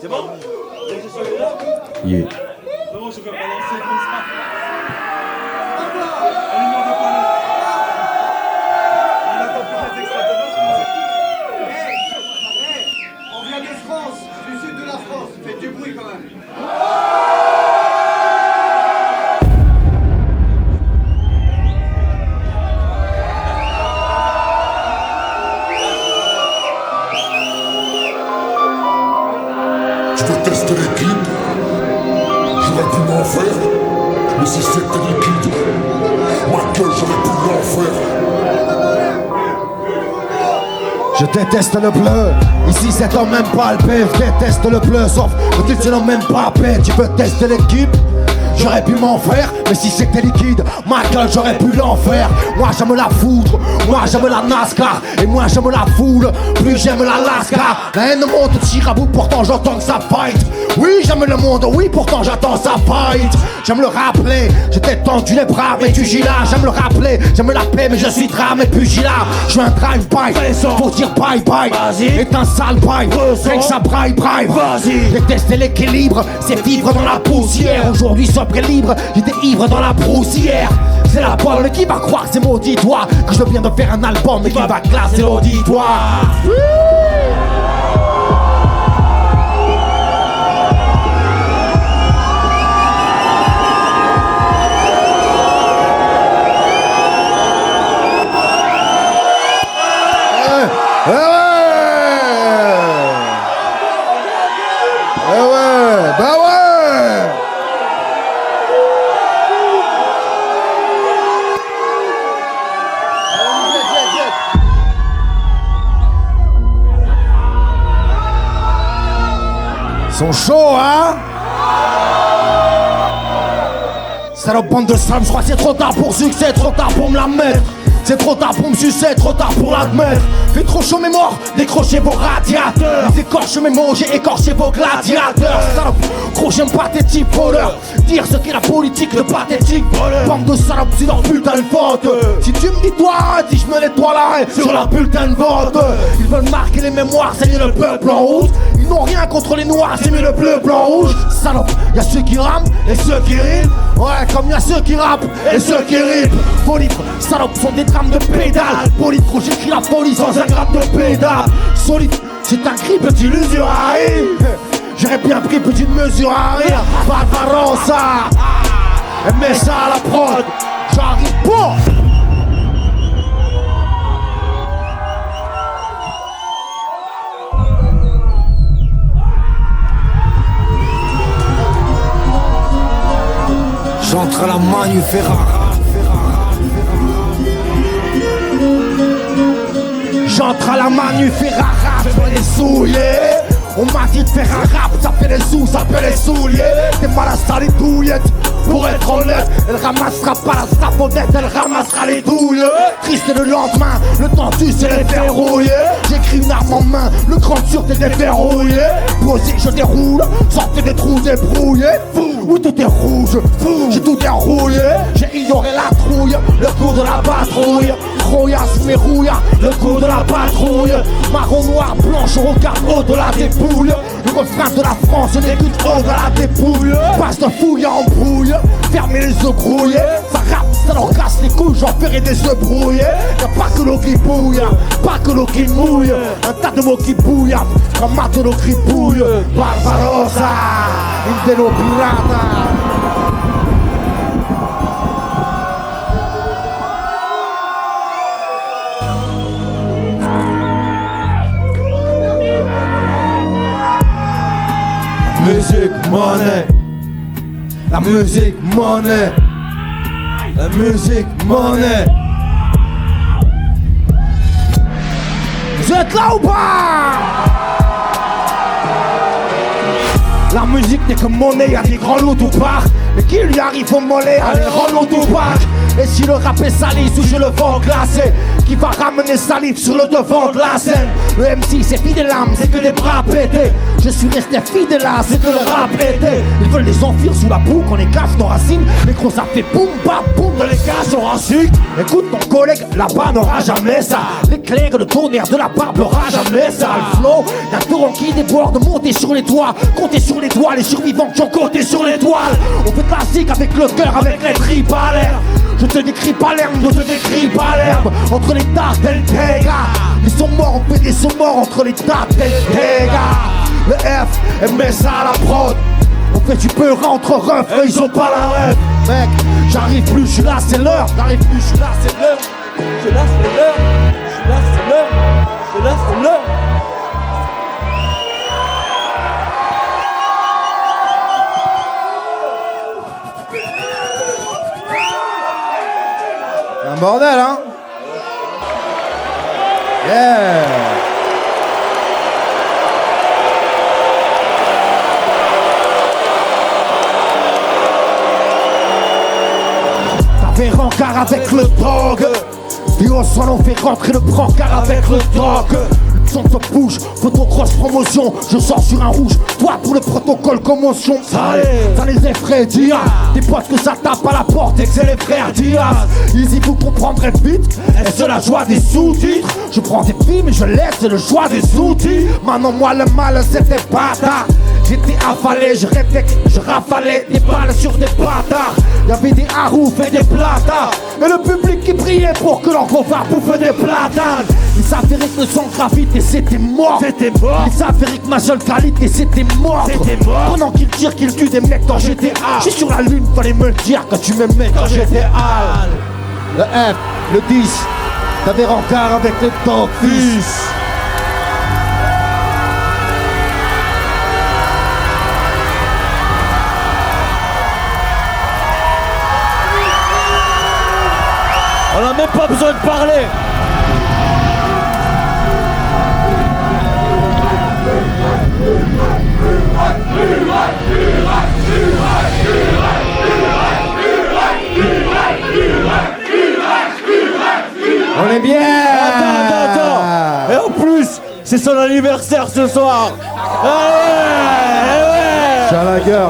C'est bon? Yeah. C'est bon, je peux balancer comme ça. Allume de panneau. On attend plus les extraterrestres. On vient de France, du sud de la France, faites du bruit quand même. Je déteste l'équipe, j'aurais pu m'en faire, mais si c'était liquide, ma gueule j'aurais pu l'en faire. Je déteste le bleu, ici c'est quand même pas le pif. Je déteste le bleu, sauf que tu n'as même pas paix. Tu veux tester l'équipe? J'aurais pu m'en faire, mais si c'était liquide, ma gueule j'aurais pu l'en faire. Moi j'aime la foudre, moi j'aime la NASCAR, et moi j'aime la foule, plus j'aime la Lascar. La haine monte, tire à bout, pourtant j'entends que ça fight. Oui j'aime le monde, oui pourtant j'attends ça fight. J'aime le rappeler, je t'ai tendu les bras mais tu gis là. J'aime le rappeler, j'aime la paix mais je suis drame et pugilat. Je suis un drive-by, faut dire bye bye. Est un sale bail, rien que ça braille. Vas-y, détester l'équilibre, c'est vivre dans la poussière. Aujourd'hui sobre et libre, j'étais ivre dans la broussière. C'est la parole qui va croire que c'est mon auditoire, que je viens de faire un album mais qui va classer l'auditoire. Ils sont chauds, hein? Salope bande de salles, je crois que c'est trop tard pour succès, trop tard pour me la mettre. C'est trop tard pour me sucer, trop tard pour l'admettre. Fait trop chaud mes morts, décrochez vos radiateurs. Ils écorchent mes mots, j'ai écorché vos gladiateurs. Salope, gros j'aime pas tes types voleurs. Dire ce qu'est la politique de pathétique voleur. Bande de salopes, c'est leur putain de faute. Si tu me dis toi, dis je me nettoie l'arrêt sur la putain de vote. Ils veulent marquer les mémoires, c'est mieux le peuple en rouge. Ils n'ont rien contre les noirs, c'est mieux le bleu, blanc, rouge. Salope, y'a ceux qui rament et ceux qui riment. Ouais, comme y'a ceux qui rappent et ceux qui riment. Politre, salope, sont des drames de pédale. Politre, j'écris la folie sans un gramme de pédale. Solide, c'est un cri, petit l'usurari. J'aurais bien pris petite mesure à rire. Barbarossa, mets ça à la prod. J'arrive pas. J'entre à la Manu Ferrara. J'entre à la Manu Ferrara, je vais les souiller. On m'a dit de faire un rap, ça fait les sous, ça fait les souliers. T'es mal à ça les douillettes, pour être honnête. Elle ramassera pas la sapodette, elle ramassera les douilles. Triste le lendemain, le temps tu sais les verrouiller. J'écris une arme en main, le grand sur t'es déverrouillé. Posé, je déroule, sortez des trous débrouillés. Fou, où tout est rouge, fou, j'ai tout dérouillé. J'ai ignoré la trouille, le coup de la patrouille. Royasse mes rouillas, le coup de la patrouille. Marron, noir, blanche, on regarde au-delà des poules. Le refrain de la France n'est qu'une au-delà des poules. Passe de fouille à embrouille, fermez les œufs grouillés. Ça rappe, ça leur casse les couilles, j'en ferai des œufs brouillés. Y'a pas que l'eau qui bouille, pas que l'eau qui mouille. Un tas de mots qui bouillent, un matelot qui bouille. Barbarossa, une de nos piratas. Musique monnaie, la musique monnaie, la musique monnaie. Vous êtes là ou pas? La musique n'est que monnaie, y'a des grands lots tout part. Mais qui lui arrive au mollet, allez, rends-nous tout bac. Et si le rap est salisse ou je le vends glacé, qui va ramener salive sur le devant de la scène? Le MC c'est fidèle l'âme, c'est que des bras pétés. Je suis resté fidèle là, c'est que le rap était. Ils veulent les enfuir sous la boue, qu'on les cache nos racines. Mais gros ça fait boum bap boum dans les cages on ensuite. Écoute ton collègue, là-bas n'aura jamais ça. L'éclair, le tonnerre de la barbe n'aura jamais ça. Le flow, d'un torrent qui déborde, monter sur les toits. Compter sur les doigts, les survivants qui ont compté sur l'étoile. On fait classique avec le cœur, avec les tripes à l'air. Je te décris pas l'herbe, je te décris pas l'herbe. Entre les tartes et le Tega, ils sont morts, on fait des sont morts entre les tartes et le Tega. Le F, et met ça à la prod. On fait du peur entre refs, eux ils ont pas la rêve. Mec, j'arrive plus, je suis là, c'est l'heure. J'arrive plus, je suis là, c'est l'heure. Je suis là, c'est l'heure. Je suis là, c'est l'heure. Je suis là, c'est l'heure. Un bordel, hein? Yeah! T'avais rencard avec le drogue. Et au soir on fait rentrer le brancard avec le drogue. Le son te bouge, photo cross promotion. Je sors sur un rouge, toi pour le protocole commotion. Ça les effraie Diaz. Des potes que ça tape à la porte et que c'est les frères Diaz. Easy vous comprendrez vite, et c'est la joie des sous-titres. Je prends des filles mais je laisse le choix des outils. Maintenant moi le mal c'était bâtard. J'étais affalé, je répète, je rafalais des balles sur des bâtards. Y'avait des haroufs et des platanes. Et le public qui priait pour que l'enfant bouffe des platanes. Il s'avérait que le sang gravité c'était mort. Il s'avérait que ma seule qualité c'était mort. Pendant qu'il tire, qu'il tue des mecs dans GTA. J'suis sur la lune, fallait me le dire quand tu m'aimais quand j'étais hal. Le F, le 10, t'avais rencard avec le top fils. On n'a même pas besoin de parler. On est bien. Attends. Et en plus, c'est son anniversaire ce soir. Schlager.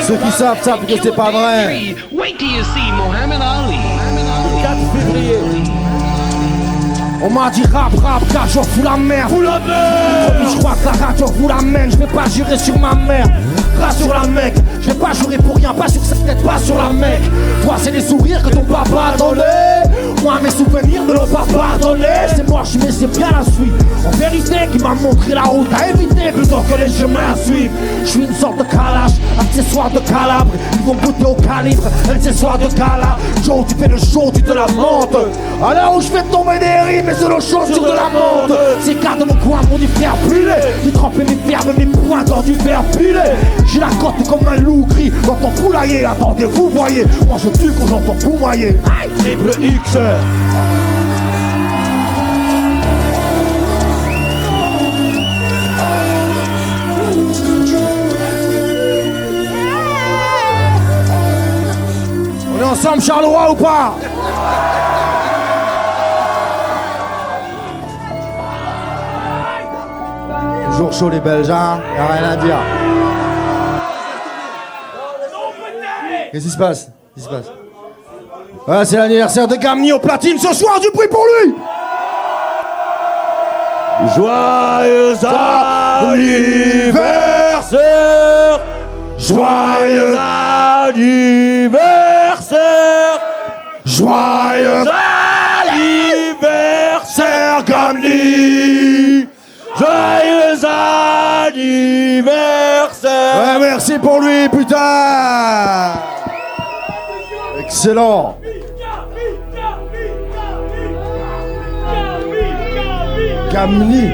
Ceux qui savent que c'est pas vrai. Wait till you see Muhammad Ali. 4 février. On m'a dit rap, car j'en fous la merde. Je crois que la radio vous l'amène. Je vais pas jurer sur ma mère. Rassure la mec, je vais pas jurer pour rien, pas sur sa tête, pas sur la mec. Toi c'est les sourires que ton papa donnait. Moi mes souvenirs ne l'ont pas pardonné. C'est moi je mais c'est bien la suite. En vérité qui m'a montré la route à éviter plutôt que les chemins à suivre. Je suis une sorte de calache, accessoire de calabre. Ils vont goûter au calibre, accessoire de calabre. Joe tu fais le show, tu te lamentes. Alors où je fais tomber des rimes et c'est le show sur de la monte. Ces cartes de mon coin m'ont du fer brûlé. J'ai trempé mes verbes, mes poings dans du fer pilé. J'ai la cote comme un loup gris dans ton poulailler. Attendez, vous voyez, moi je tue quand j'entends poumoyer. Triple X. On est ensemble Charleroi ou pas? Toujours chaud les Belges, hein? Y'a rien à dire. Qu'est-ce qui se passe? Ah, c'est l'anniversaire de Gamni au platine ce soir, du bruit pour lui! Joyeux anniversaire! Joyeux anniversaire! Joyeux anniversaire, Gamni! Joyeux anniversaire! Ouais, merci pour lui, putain! Excellent! Gamni!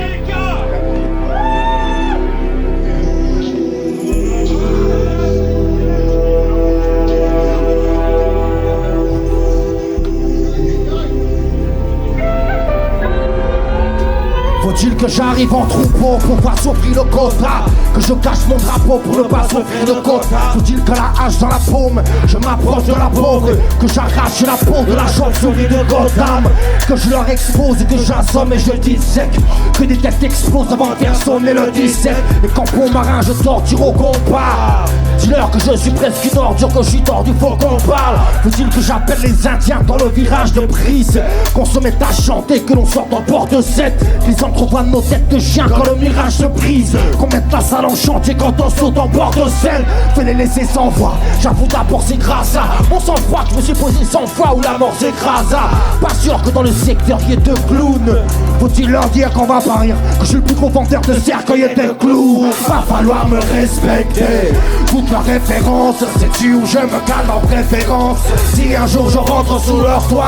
Faut-il que que j'arrive en troupeau pour pas s'offrir le quota, que je cache mon drapeau pour ne pas s'offrir de quota. Faut-il que la hache dans la paume, je m'approche de la pauvre, que j'arrache la peau de la chauve-souris de Gotham, que je leur expose et que j'assomme et je dissèque, que des têtes explosent avant de faire sonner le 17. Et quand pour marin je torture au compas, dis-leur que je suis presque une ordure, que je suis tordu, faut qu'on parle. Faut-il que j'appelle les Indiens dans le virage de prise, qu'on se mette à chanter, que l'on sorte en porte de 7, qu'ils entrevoient nos têtes de chiens quand le mirage se brise, qu'on mette la salle en chantier quand on saute en bord de sel. Fais les laisser sans voix, j'avoue d'abord c'est grâce à mon sang-froid que je me suis posé 100 fois où la mort s'écrasa. Pas sûr que dans le secteur il y ait deux clowns. Faut-il leur dire qu'on va pas rire, que je suis le plus gros vendeur de cercueil et de clous. Va falloir me respecter. Toute la référence, sais-tu où je me calme en préférence. Si un jour je rentre sous leur toit,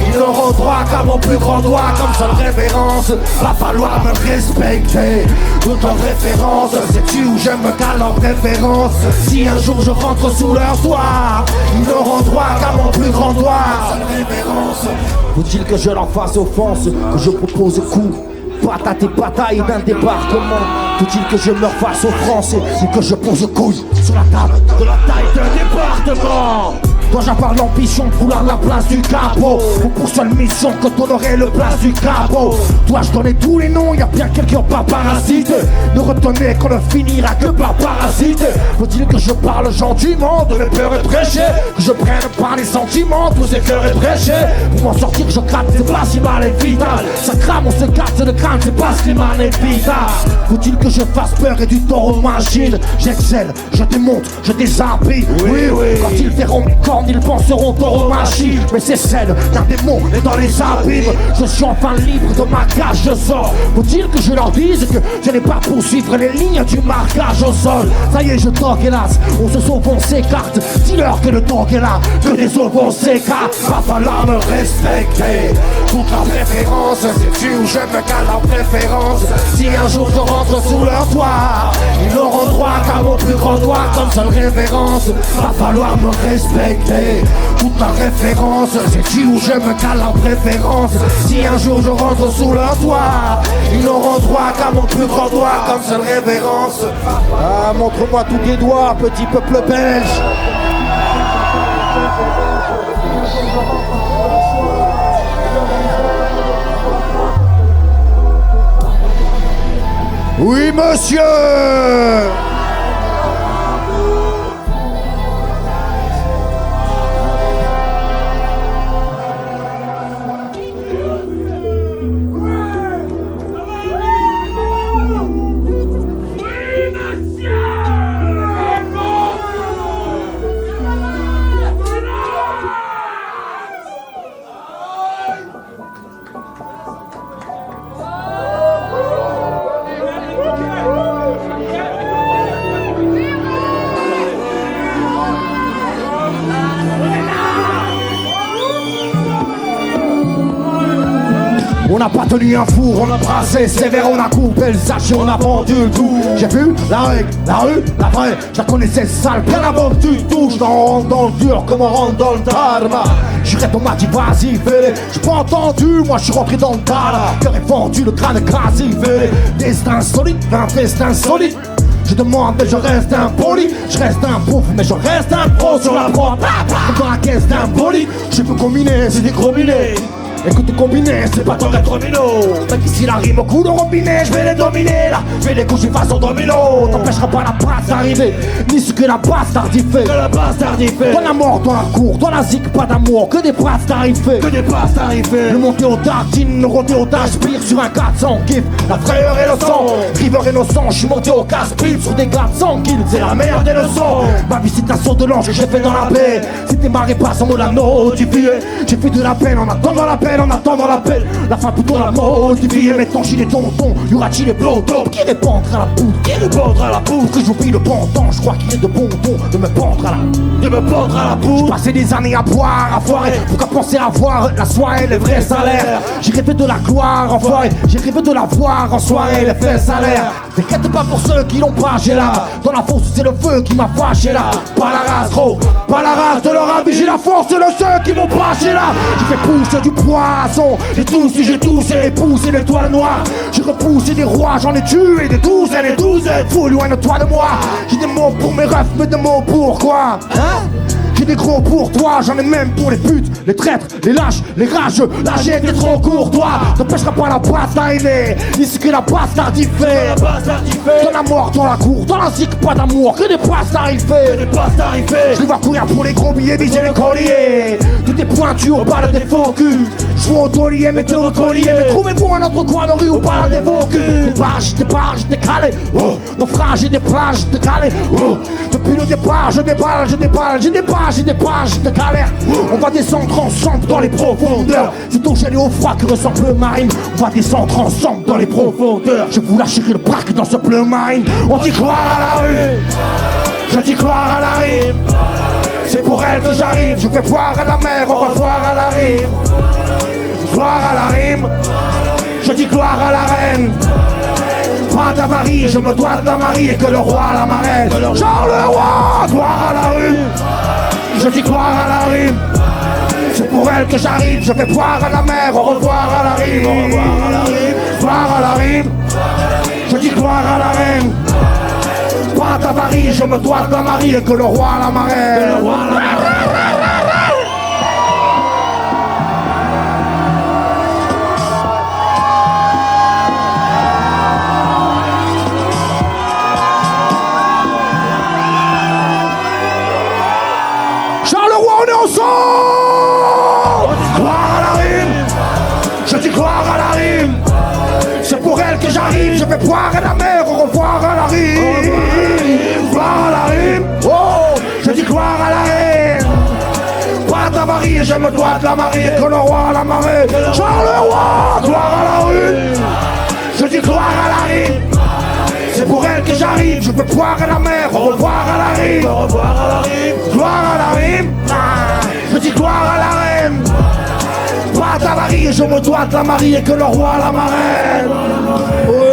ils n'auront droit qu'à mon plus grand doigt comme seule révérence. Va falloir me respecter. Toute la référence, sais-tu où je me calme en préférence. Si un jour je rentre sous leur toit, ils n'auront droit qu'à mon plus grand doigt. Seule révérence. Faut-il que je leur fasse offense, que je propose coup, patate et bataille d'un débarquement. Faut-il que je me refasse aux Français ou que je pose couille sur la table de la taille d'un département. Dois-je avoir l'ambition de vouloir la place du capot, ou pour seule mission que t'honorer le place du capot. Dois-je donner tous les noms, y'a bien quelqu'un par parasite. Ne retenez qu'on ne finira que par parasite. Faut-il que je parle gentiment de mes peurs et prêcher, que je prenne par les sentiments tous ces cœurs et prêcher. Pour m'en sortir je gratte, c'est pas si mal et vital. Ça crame, on se casse de crâne, c'est pas si mal et vital. Faut-il que je fasse peur et du tort aux machines. J'excelle, je démonte, je déshabille. Oui, oui. Quand ils verront mes cornes, ils penseront tort aux machines. Mais c'est celle d'un démon et dans les abîmes. Je suis enfin libre de ma cage, je sors. Faut-il que je leur dise que je n'ai pas pour suivre les lignes du marquage au sol. Ça y est, je toque hélas, on se sauve, on s'écarte. Dis-leur que le temps est là, que les autres vont s'écarter. Va falloir me respecter. Toute la préférence, sais-tu où je me cale en préférence. Si un jour je rentre sous leur toit, ils n'auront droit qu'à mon plus grand doigt comme seule révérence. Va falloir me respecter. Toute la référence, sais-tu où je me cale en préférence. Si un jour je rentre sous leur toit, ils n'auront droit qu'à mon plus grand doigt comme seule révérence. Ah, montre-moi tous tes doigts, petit peuple belge. Oui, monsieur. On n'a pas tenu un four, on a brassé sévère, on a coupé le sachet, on a vendu le tout. J'ai vu la règle, la rue, la vraie, je la connaissais sale, bien avant que tu touches. On rentre dans le dur comme on rentre dans le dharma. J'irai ton m'a dit vas-y fais-les, j'ai pas entendu, moi je suis rentré dans le tas. Cœur est fendu, le crâne quasi fais-les. Destin solide, un festin solide. Je demande mais je reste impoli. Je reste un pauvre mais je reste un pro sur la prod. Comme dans la caisse d'un bolide. Je peux combiner, c'est des gros minés. Écoute combiné, c'est pas ton rétro-mino. Mais qu'ici la rime au coup de robinet, je vais les dominer là, je vais les coucher façon domino. T'empêchera pas la passe d'arriver, ni ce que la bastard y fait. Que la bastard y fait. Dans la mort, dans la cour, dans la zik, pas d'amour, que des bastards y fait. Que des bastards y fait. Le monter au tartine, le roter au pire sur un 400 kiff. La frayeur et le sang, river innocent, je suis monté au casse-pipe sur des 400 kills. C'est la meilleure des leçons. Ma vie c'est un saut de l'ange que j'ai fait dans la paix. C'était marré pas sans mot la notifiée. J'ai fait de la peine en attendant la peine. En attendant l'appel, la fin plutôt la modifiée. Mais ton chine et tonton, y aura-t-il les blow-top qui répondra à la poudre, qui répondra à la poudre. Que j'oublie le bon temps, je crois qu'il est de bon ton de me pendre à la poudre. J'ai passé des années à boire, à foirer, pourquoi penser à voir la soirée, les vrais salaires. J'ai rêvé de la gloire, enfoiré, j'ai rêvé de la voir en soirée, les vrais salaires. T'inquiète pas pour ceux qui l'ont pas, j'ai là. Dans la fosse c'est le feu qui m'a fâché là. Pas la race gros, pas la race de leur avis, j'ai la force de ceux qui m'ont pas, j'ai là. J'ai fait pousser du poids poissons. J'ai tous et les poussé l'étoile noire. J'ai repoussé des rois, j'en ai tué des douzaines et douzaines. Fou loin de toi de moi. J'ai des mots pour mes refs, mais des mots pour quoi? Hein? J'ai des gros pour toi, j'en ai même pour les putes, les traîtres, les lâches, les rageux. La j'ai été trop courtois, t'empêchera pas la bataille. Ici que la bastard y fait. Dans la mort, dans la cour, dans la zik, pas d'amour, que des bastards il fait. Je les vois courir pour les gros billets, viser les colliers. Tout est pointu au bal des faux culs. Je suis au taulier, mais t'es au collier. Mais trouvez-vous un autre coin de rue où parle des faux culs. Des barges, des calés, oh. Naufrage et des plages, des calés, oh. Depuis le départ, je déballe, j'ai des pages de galère. On va descendre ensemble dans les profondeurs. C'est au gel et au froid que ressemble le marine. On va descendre ensemble dans les profondeurs. Je vous lâcherai le braque dans ce bleu marine. On dit croire à la rue, je dis croire à la rime. C'est pour elle que j'arrive. Je vais voir à la mer, on va voir à la rime. Gloire à la rime, je dis gloire à la reine. Pas d'avarie, je me dois de la Marie et que le roi la marraine. Genre le roi, gloire à la rue. Je dis gloire à la rime. C'est pour elle que j'arrive. Je vais boire à la mer, au revoir à la rime. Au revoir à la rime. Gloire à la rime. Je dis gloire à la reine. Pas d'avarie, je me dois de la Marie et que le roi la marraine. On est ensemble. Gloire à la rime. Je dis gloire à la rime. C'est pour elle que j'arrive. Je vais boire à la mer, au revoir à la rime. Gloire à la rime. Oh, je dis gloire à la reine. Pas d'avarie et je me dois de la marier. Que le roi la marée. Charles le roi. Gloire à la rime. Je dis gloire à la rime. C'est pour elle que j'arrive, je veux boire à la mer, au revoir à la rime. Au revoir à la rime. Gloire à la rime. Je dis gloire à la reine. Pas d'avarie, je me dois de la marier, que le roi la marraine. Ouais.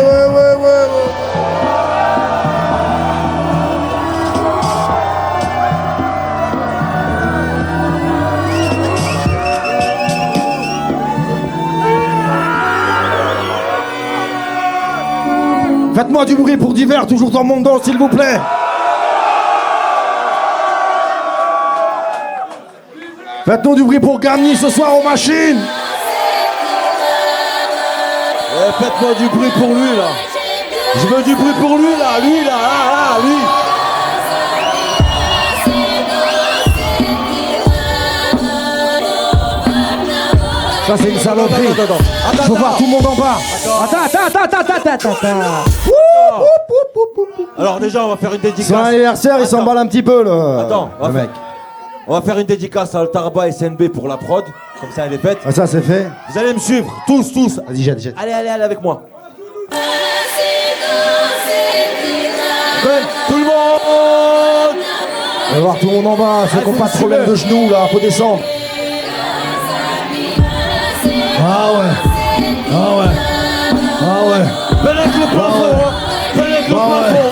Faites-moi du bruit pour Divers, toujours dans mon dos, s'il vous plaît. Faites-nous du bruit pour Gagny ce soir aux machines. Faites-moi du bruit pour lui là. Je veux du bruit pour lui là, lui. Ça c'est une saloperie. Faut voir tout le monde en bas. Attends. Alors déjà on va faire une dédicace. C'est un anniversaire, il s'emballe un petit peu là. Attends, le mec. On va faire une dédicace à Altarba et SNB pour la prod. Comme ça elle est faite. Ah, ça c'est fait. Vous allez me suivre, tous. Vas-y, jette. Allez avec moi. Tout le monde. On va voir tout le monde en bas. Ceux qui n'ont pas de problème de genoux là, faut descendre. Ah ouais. Avec le plafond, avec le plafond.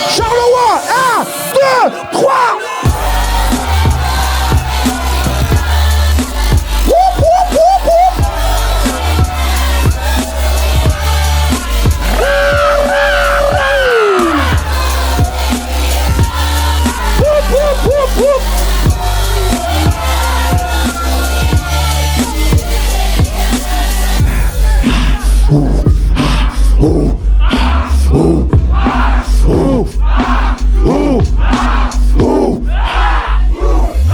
Charleroi, 1, 2, 3.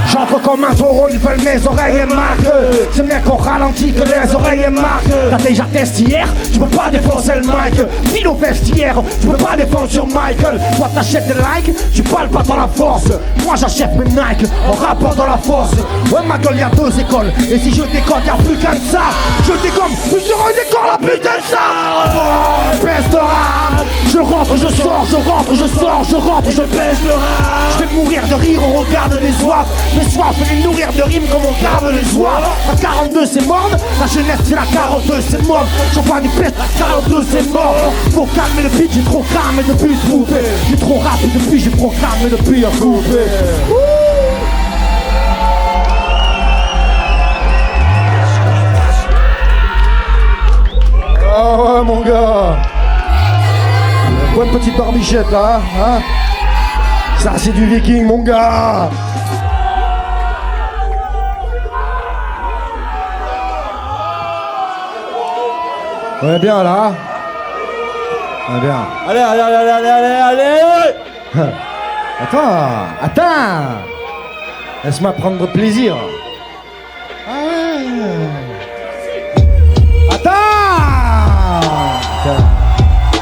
J'entre comme un taureau, ils veulent mes oreilles et marquent. C'est bien qu'on ralentit que les oreilles marquent. T'as déjà testé hier, tu peux pas défoncer le mic. File au vestiaire, tu peux pas défendre sur Michael. Toi t'achètes des likes, tu parles pas dans la force. Moi j'achète mes Nike, en rapport dans la force. Ouais ma gueule y'a 2 écoles, et si je déconne y'a plus qu'un de ça. Je déconne, je redécore la putain de ça. Oh, baisse de rap. Je rentre, je sors, je baisse le rap. Je vais mourir de rire au regard de les oies. Les soifs et les nourrir de rimes comme on garde les oies. La 42 c'est morne, la jeunesse c'est la 42 c'est mort. J'en vois des pètes, la 42 c'est mort. Faut calmer le beat, j'ai trop calmé depuis le coupé. J'ai trop rappé depuis, j'ai proclamé depuis un coupé. ouais, mon gars. Bonne petite barbichette, là, hein. Ça, c'est du viking, mon gars. On est bien, là. On est bien. Allez, allez, allez, allez, allez, allez. Attends. Laisse-moi prendre plaisir. Ah ouais. Attends.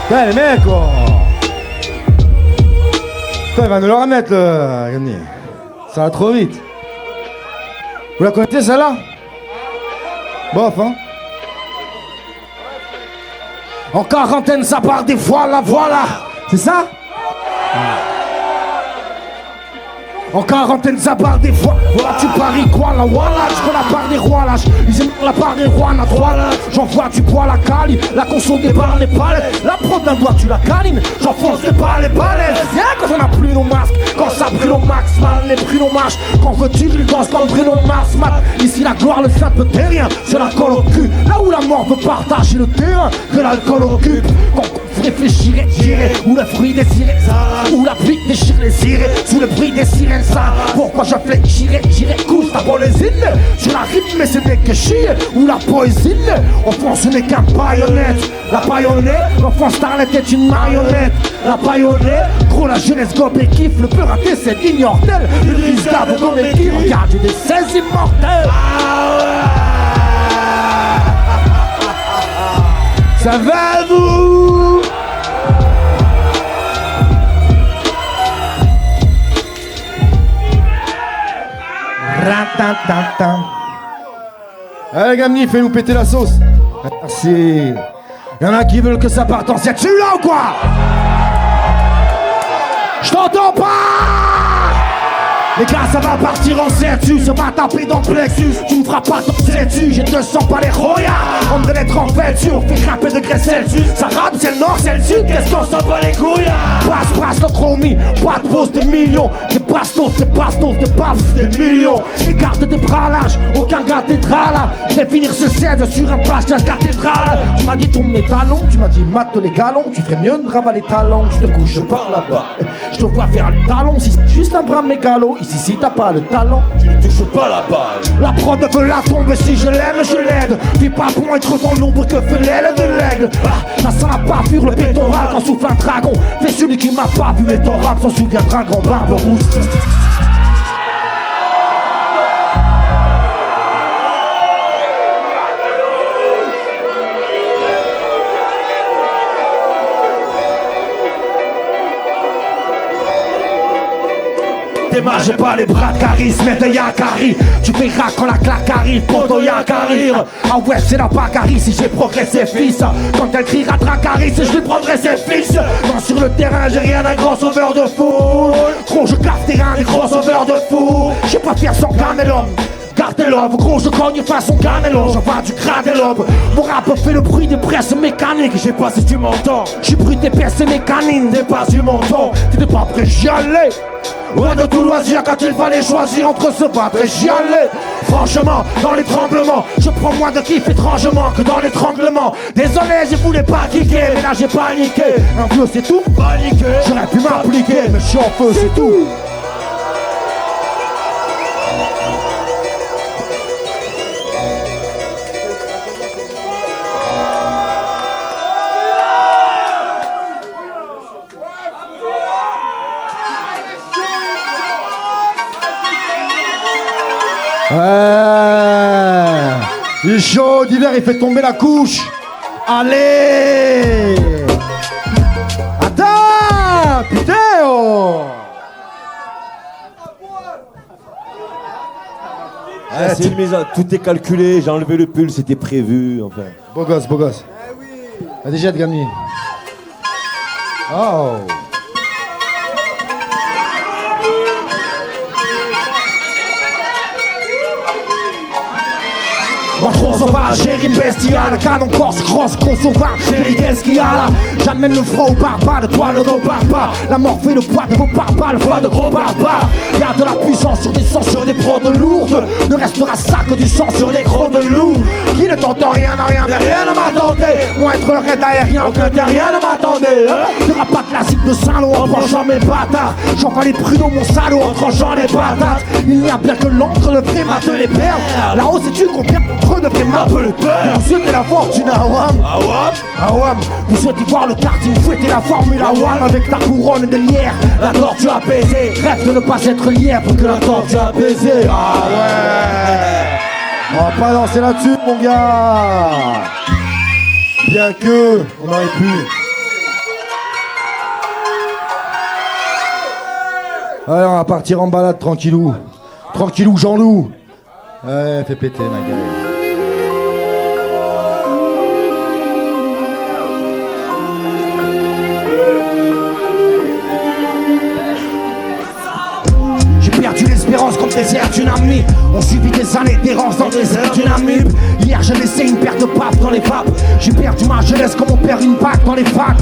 Putain, les mecs, quoi. Putain, il va nous le remettre, le Gagné. Ça va trop vite. Vous la connaissez, celle-là? Bof, hein. En quarantaine, ça part des voilà. C'est ça? En quarantaine, ça part des fois. Voilà, tu paries quoi là? Voilà, je prends la part des rois là. Ils aiment la part des rois, à trois là. J'envoie du poids la cali. La conso débarre les palettes. La prod d'un doigt, tu la calines. J'enfonce pas les balaises. Viens quand on a plus nos masques. Quand ça brûle au max, mal, les prix nos marches. Quand veux-tu, il danse comme Bruno Mars, mat. Ici, la gloire, le simple terrien. C'est la colle au cul. Là où la mort veut partager le terrain, que l'alcool occupe. Quand vous réfléchirez, direz où le fruit désiré, où la pluie déchire les irées, sous le bruit des sirènes, ça. Pourquoi je fléchirais, couche ta bolésine. Sur la rythme, mais c'est n'est que chier, ou la poésine. Enfant, ce n'est qu'un baïonnette. La baïonnette, l'enfant starlet est une marionnette. La baïonnette, gros la jeunesse gobe et kiffe. Le peu raté, c'est l'immortel. Le riscable dans les qui regarde, j'ai des 16 immortels. Ça va vous? Ratatata. Allez Gamni, fais-nous péter la sauce. Merci. Y'en a qui veulent que ça parte en tu là ou quoi? Je t'entends pas. Les gars, ça va partir en sertu, ça va taper dans le plexus. Tu me feras pas ton dessus, j'ai 200 palais royal. On me donne en fait, on fait grimper de graisse Celsius. Ça rappe, c'est le nord, c'est le sud, qu'est-ce qu'on s'en bat les couilles? Passe, notre homie, pas de pause des millions. Des bastos, des baffes, des millions. Écarte tes bras lâches, aucun cathédrale. Je vais finir ce cède sur un passage cathédrale. Tu m'as dit tourne les talons, tu m'as dit mate les galons. Tu ferais mieux de ravaler les talons, je te couche par là-bas. Je te vois faire le talon, si c'est juste un bras mégalo. Ici, si t'as pas le talent, tu ne touches pas la balle. La prod veut la tombe, si je l'aime, je l'aide. Fais pas pour être dans l'ombre que fait l'aile de l'aigle. Ça sent la bavure, le pétoral quand souffle un dragon. Fais celui qui m'a pas vu et ton rap s'en souviendra, un grand barbe rousse. Démarre, pas les bras de charisme, mais de Yakari. Tu verras quand la claque arrive, poto Yakari. Ah ouais, c'est la bagarre si j'ai progressé, fils. Quand elle criera Dracarys, je lui prendrai ses fils. Non, sur le terrain, j'ai rien d'un grand sauveur de foule. Gros, je casse terrain, des gros sauveurs de fou. J'ai pas faire sans Canelum. Gardez l'oeuvre, gros, je cogne façon Canelo. J'envoie du gradelop. Mon rap fait le bruit des presses mécaniques. Je sais pas si tu m'entends. J'suis bruit des pièces mécaniques. T'es pas sur mon ton. T'étais pas prêt, j'y allais. Loin de tout loisir quand il fallait choisir entre se battre et j'y allais. Franchement, dans les tremblements, je prends moins de kiff étrangement que dans l'étranglement. Désolé, je voulais pas kicker, mais là j'ai paniqué. Un vieux c'est tout, paniqué. J'aurais pu m'appliquer, mais je suis en feu, c'est tout. Ouais, il est chaud, d'hiver il fait tomber la couche. Allez, attends, putain oh. C'est une mise tout est calculé, j'ai enlevé le pull, c'était prévu, enfin. Beau gosse, beau gosse. La déjà de Gamni. Oh. sauvage, chérie bestiale. Canon corse, cross, gros sauvage, chérie, qu'est-ce qu'il y a là? J'amène le froid au barbare, de toi le dos barbare. La mort fait le poids de vos barbares, le poids de gros barbares. Y'a de la puissance sur des sons, sur des prods lourdes. Ne restera ça que du sang sur des crocs de loup. Qui ne t'entend rien, n'a rien, mais rien ne m'attendait. Moi être le raid aérien, aucun terrien ne m'attendait. Y'aura pas classique de salaud en tranchant mes bâtards. J'en fais les pruneaux, mon salaud, en tranchant les patates. Il n'y a bien que l'encre de frime à te les perdre. Là-haut, sais-tu combien d'entre eux de frime à te les perdre? Vous souhaitez la fortune à Awam, Awam. Vous souhaitez voir le karting, fouetter la formule Awam. Avec ta couronne de lierre, la tortue apaisée. Rêve de ne pas être lière pour que la tortue apaisée. Ah ouais. On va pas lancer là-dessus, mon gars. Bien que, on aurait pu. Allez, on va partir en balade, tranquillou. Tranquillou, Jean-Loup. Ouais, fais péter, ma gueule. Perdu l'espérance comme désert d'une amie. On subit des années d'errance dans le désert d'une amie. Hier j'ai laissé une paire de papes dans les vapes. J'ai perdu ma jeunesse comme on perd une bague dans les facs.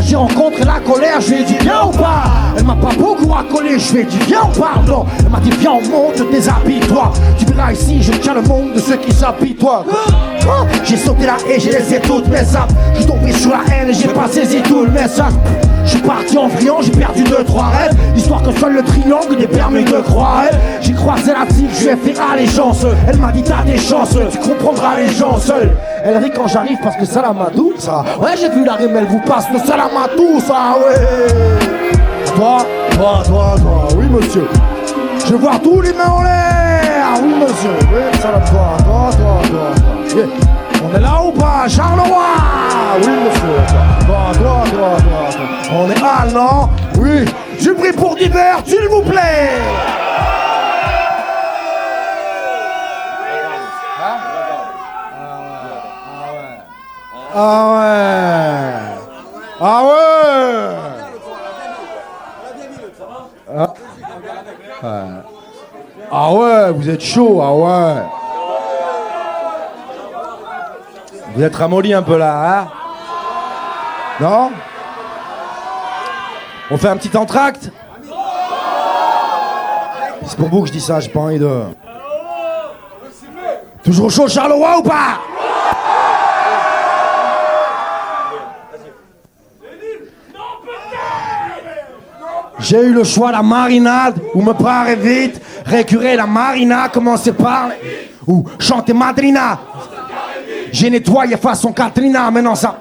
J'ai rencontré la colère, je lui ai dit viens ou pas. Elle m'a pas beaucoup accolé, je lui ai dit viens ou pas. Non, elle m'a dit viens on monte, déshabille-toi. Tu verras ici, je tiens le monde de ceux qui s'habillent toi. J'ai sauté la haie, j'ai laissé toutes mes sapes. Je suis tombé sur la haine et j'ai pas saisi tout le message. Je suis parti en friand, j'ai perdu 2-3 rêves. Histoire que seul le triangle des permis de croire. J'ai croisé la tige, je lui ai fait allégeance. Elle m'a dit t'as des chances, tu comprendras les gens seuls. Elle rit quand j'arrive parce que ça la matou, ça. Ouais j'ai vu la rime, elle vous passe le salamatou, ça ouais. Toi, oui monsieur. Je veux voir tous les mains en l'air, oui monsieur. Oui, ça va toi. Yeah. On est là ou pas, Charleroi? Oui monsieur. Toi. On est à non? Oui. Je prie pour divers, s'il vous plaît. Ah ouais. Ah ouais, vous êtes chaud, ah ouais. Vous êtes ramolli un peu là, hein? Non? On fait un petit entracte? C'est pour vous que je dis ça, j'ai pas envie de... Toujours chaud, Charleroi ou pas? J'ai eu le choix, la marinade, ou me parer vite, récurer la marina, commencer par... Ou chanter Madrina. J'ai nettoyé façon Katrina, maintenant ça...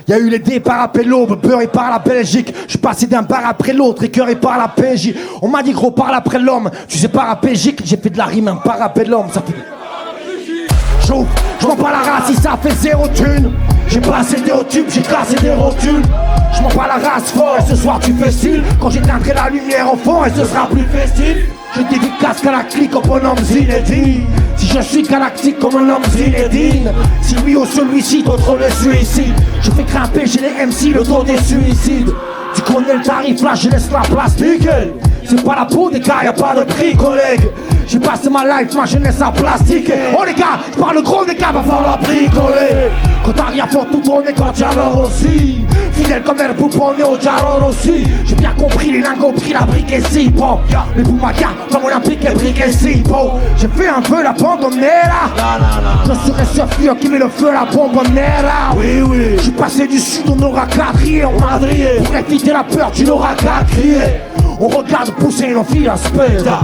Y'a eu les départs après l'aube, beurré par la Belgique. Je passé d'un bar après l'autre, écœuré par la PJ. On m'a dit gros parle après l'homme. Tu sais parapégique, j'ai fait de la rime un parapellum. Ça fait... Chaud, je m'en bats la race si ça fait 0 thune. J'ai passé des hauts tubes, j'ai cassé des rotules. Je m'en bats la race fort et ce soir tu fais style. Quand j'éteindrai la lumière au fond et ce sera plus festif. Je dédicace galactique comme un homme Zinedine. Si je suis galactique comme un homme Zinedine. Si lui ou celui-ci, d'autres le suicide. Je fais grimper chez les MC le taux des suicides. Tu connais le tarif, là je laisse la place, nickel. C'est pas la peau des gars, y'a pas de prix, collègue. J'ai passé ma life, ma jeunesse à plastique. Oh les gars, je parle gros des gars, va falloir bricoler. Quand t'as rien faut tout tourner quand y'a l'heure aussi. Fidèle comme elle poupe, on est au jarron aussi. J'ai bien compris, les lingots pris la brique et si bon. Les Boumaka, comme on a piqué brique et si bon. J'ai fait un peu la bandonera. Je serai ce fur qui met le feu à la bombonera. Oui, oui. Je suis passé du sud, on aura qu'à crier, on m'a drillé. Pour éviter la peur, tu n'auras qu'à crier. On regarde pousser nos filles à spéda.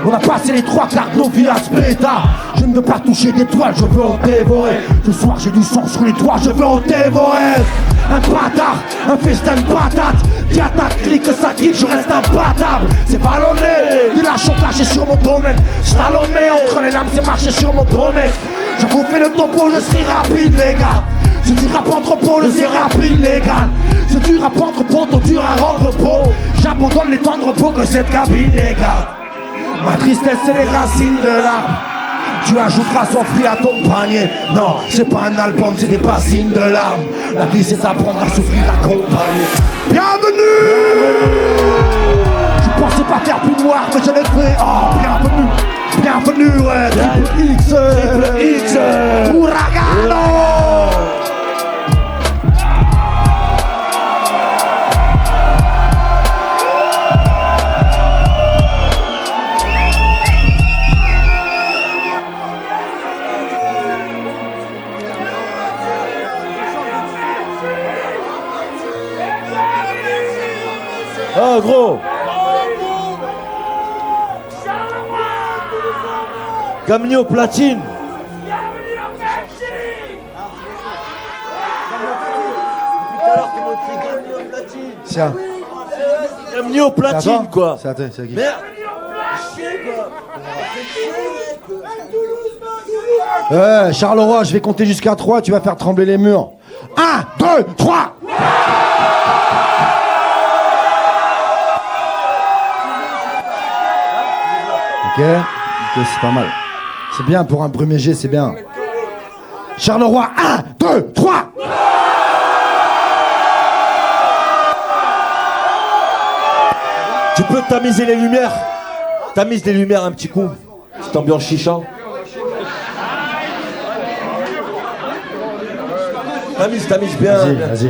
On a passé les 3 quarts de nos vies à spéda. Je ne veux pas toucher d'étoiles, je veux en dévorer. Ce soir j'ai du sang sur les toits, je veux en dévorer. Un bâtard, un festin de patates. Qui attaque, clique, ça quitte, je reste imbattable. C'est ballonné, des lâches sont cachés sur mon domaine. Stallonné, entre les lames, c'est marché sur mon domaine. Je vous fais le topo, je suis rapide les gars. C'est du rap entrepôt, le c'est rapide légal. C'est du rap entrepôt, trop dur à rendre beau. J'abandonne les tendres peaux que cette cabine légale. Ma tristesse c'est les racines de l'arbre. Tu ajouteras son fruit à ton panier. Non, c'est pas un album, c'est des bassines de larmes. La vie c'est apprendre à souffrir accompagné. Bienvenue. Je pensais pas faire plus noir, mais je l'ai fait. Oh, bienvenue. Bienvenue, ouais, Triple X. Camille au platine. Tiens. Camille au C'est à platine, toi quoi. C'est à toi, c'est à qui? Merde. Charleroi, je vais compter jusqu'à 3, tu vas faire trembler les murs. 1, 2, 3. Ok, c'est pas mal. C'est bien pour un premier jet, c'est bien. Charleroi, 1, 2, 3. Tu peux tamiser les lumières. Tamise les lumières un petit coup. Cette ambiance chicha. Tamise bien. Vas-y, bien. vas-y.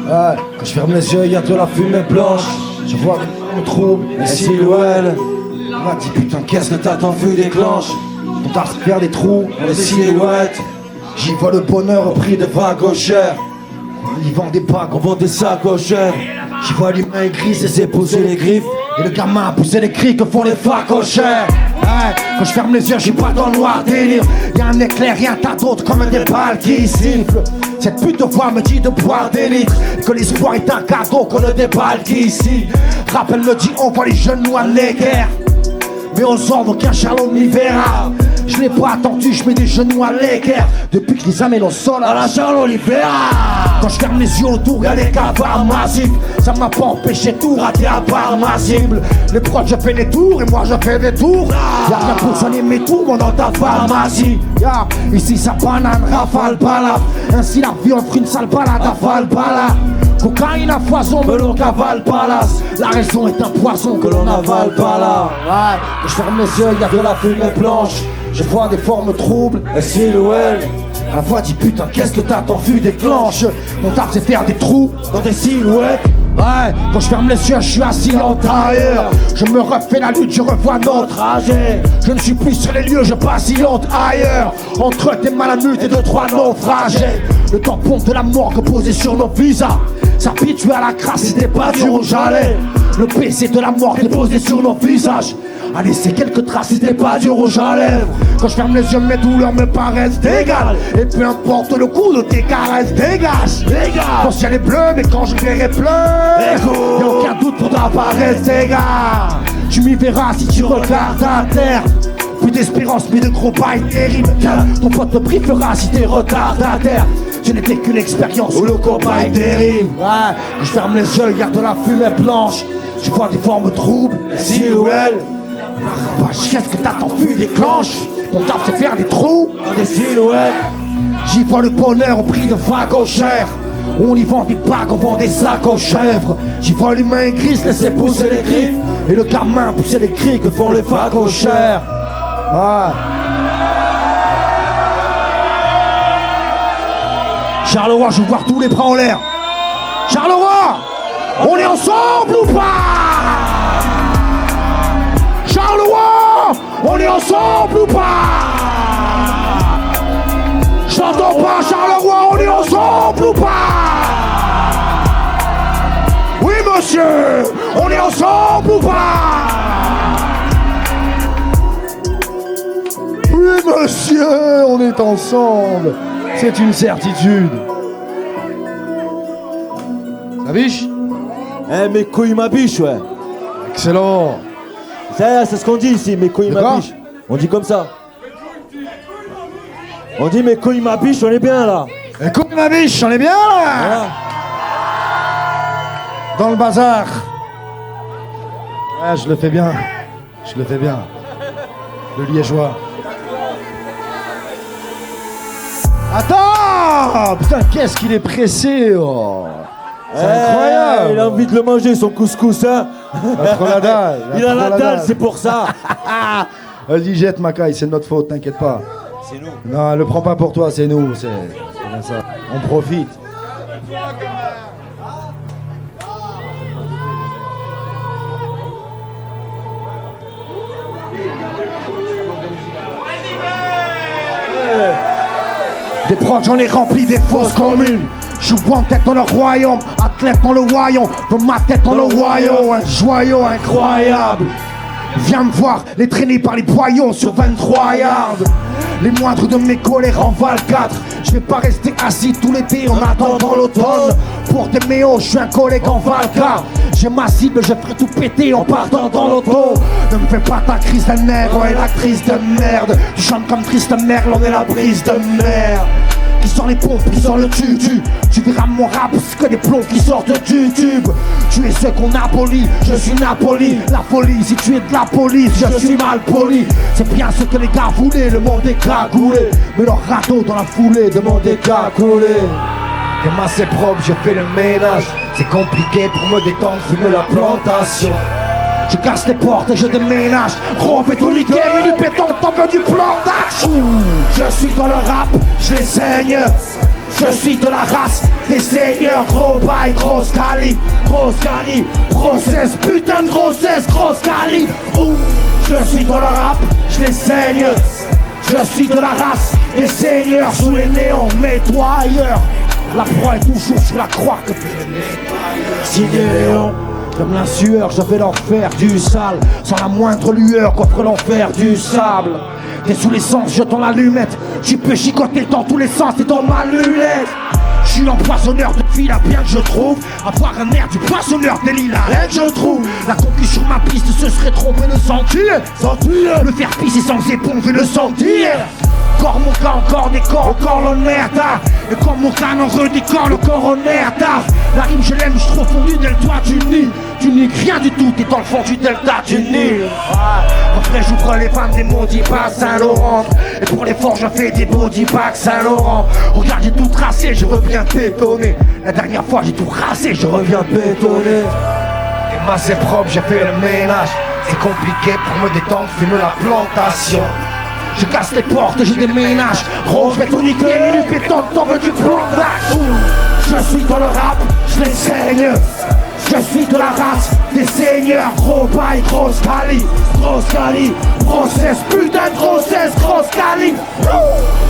Ouais, quand je ferme les yeux, il y a de la fumée blanche. Je vois mon trouble, les silhouettes. On m'a dit putain, qu'est-ce que t'attends, vu déclenche. On t'a faire des trous dans les silhouettes. J'y vois le bonheur au prix de vagues chères. Ils vendent des bagues, on vend des sacs aux chères. J'y vois l'humain gris, ses épouses et les griffes. Et le gamin a poussé les cris que font les facochères. Ouais, quand je ferme les yeux, je suis pas dans le noir délire. Y'a un éclair, rien tas d'autre comme des balles qui sifflent. Cette pute de voix me dit de boire des litres. Que l'espoir est un cadeau qu'on ne déballe qu'ici. Rappel me dit on voit les jeunes noirs les guerres. Mais aux ordres qu'un Charlot m'y verra. Je l'ai pas attendu, je mets des genoux à l'équerre. Depuis que les amènent au sol à la Charlot Olivera. Quand je ferme les yeux autour, y'a des cafards massifs. Ça m'a pas empêché tout rater à part ma cible. Les proches je fais des tours et moi je fais des tours. Y'a rien pour soigner mes tours, mon dans ta pharmacie. Ici ça banane, rafale, balade. Ainsi la vie offre une sale balade à Valbala. Cocaïne à foison, melon cavale palace. La raison est un poison que l'on avale pas là. Ouais, quand je ferme les yeux, y'a de la fumée blanche. Je vois des formes troubles, et silhouettes. À la fois dis putain, qu'est-ce que t'attends, vu déclenche. Mon taf c'est faire des trous dans des silhouettes. Ouais, quand je ferme les yeux, je suis assis l'intérieur. Je me refais la lutte, je revois notre trajet. Je ne suis plus sur les lieux, je patiente ailleurs. Entre des malamutes et deux, trois naufragés. Le tampon de la morgue posé sur nos visas. S'habituer à la crasse, c'était pas dur où j'allais. Le PC de la mort déposé sur nos visages. A laissé quelques traces, c'était pas dur où j'allais. Quand je ferme les yeux, mes douleurs me paraissent égales. Et peu importe le coup de tes caresses, dégage. Quand le ciel est bleu, mais quand je verrai bleu, y'a aucun doute pour ta paresse, dégage. Tu m'y verras si tu regardes à terre. Plus d'espérance, mais de gros bails terribles. Ton pote me briefera si t'es retardataire. Ce n'était qu'une expérience où le combat dérive. Ouais, je ferme les yeux, y'a de la fumée blanche. Je vois des formes troubles, des silhouettes. Qu'est-ce que t'attends, vu déclenche. Mon taf c'est faire des trous dans des silhouettes. J'y vois le bonheur au prix de vagues chères. On y vend des bagues, on vend des sacs aux chèvres. J'y vois l'humain gris laisser pousser les griffes. Et le gamin pousser les cris que font les vagues chères. Ah. Charleroi, je veux voir tous les bras en l'air. Charleroi, on est ensemble ou pas? Charleroi, on est ensemble ou pas? J'entends pas, Charleroi, on est ensemble ou pas? Oui monsieur, on est ensemble ou pas? Oui monsieur, on est ensemble. C'est une certitude. Ça biche? Eh, mes couilles ma biche, ouais. Excellent. C'est ce qu'on dit ici, mes couilles ma biche. On dit comme ça. On dit mes couilles ma biche, on est bien là. Écoute ma biche, on est bien là. Voilà. Dans le bazar. Ah, je le fais bien. Je le fais bien. Le liégeois. Attends! Putain, qu'est-ce qu'il est pressé, oh! C'est incroyable! Il a envie de le manger, son couscous, hein? Il a trop la dalle! Il a la dalle, c'est pour ça! Vas-y, jette ma caille, c'est de notre faute, t'inquiète pas. C'est nous. Non, le prends pas pour toi, c'est nous, c'est bien ça. On profite. Des proches, j'en ai rempli des fausses communes. Je suis en tête dans le royaume, athlète dans le royaume, dans ma tête dans le royaume, un joyau incroyable. Viens me voir, les traîner par les boyaux sur 23 yards. Les moindres de mes colères en valent 4. Je vais pas rester assis tout l'été en attendant l'automne. Pour tes méos, je suis un collègue en Valka. J'ai ma cible, je ferai tout péter en partant dans l'auto. Ne me fais pas ta crise de nerfs, on est l'actrice de merde. Tu chantes comme triste merde, on est la brise de merde. Qui sort les pompes, qui sort le tutu. Tu verras mon rap, c'est que des plombs qui sortent du tube. Tu es ce qu'on abolit, je suis Napoli. La folie, si tu es de la police, je suis mal poli. C'est bien ce que les gars voulaient, le monde est cagoulé. Mais leur radeau dans la foulée, le monde est cagoulé. Et moi c'est propre, je fais le ménage. C'est compliqué pour me détendre, fumer la plantation. Je casse les portes et je déménage. Gros, fais tout niquer, mais du béton, t'en veux du plan d'action. Je suis dans le rap, je les saigne. Je suis de la race des seigneurs. Gros bail, grosse cali, grossesse, putain de grossesse, grosse cali. Je suis dans le rap, je les saigne. Je suis de la race des seigneurs. Sous les néons, mets-toi ailleurs. La proie est toujours sur la croix que fait le nettoyeur. Sidéon. Comme la sueur, je vais leur faire du sale. Sans la moindre lueur qu'offre l'enfer du sable. T'es sous l'essence, je tends l'allumette. Tu peux chicoter dans tous les sens, t'es dans ma lunette. Je suis l'empoisonneur de filles, bien que je trouve. Avoir un air du poissonneur des lilas, je trouve. La conquise sur ma piste, ce serait tromper le sentir. Le faire pisser sans éponge et le sentir. Encore mon cas, encore des corps, encore l'honnêteté. Et comme mon canon redécore le coroner taf. La rime je l'aime, je suis trop fondu dès le toit du nid. Tu niques rien du tout, t'es dans le fond du delta du Nil. Après j'ouvre les vannes des maudits pas Saint-Laurent. Et pour les forts je fais des body packs Saint-Laurent. Regarde j'ai tout tracé, je reviens pétonner. La dernière fois j'ai tout racé, je reviens pétonner. Et moi c'est propre, j'ai fait le ménage. C'est compliqué pour me détendre, fume la plantation. Je casse les portes et je déménage. Gros, je vais tout niquer, minute pétante, t'en veux du plan d'action. Je suis dans le rap, je les saigne. Je suis de la race des seigneurs. Gros bail, grosse cali, grossesse, putain de grossesse, grosse cali.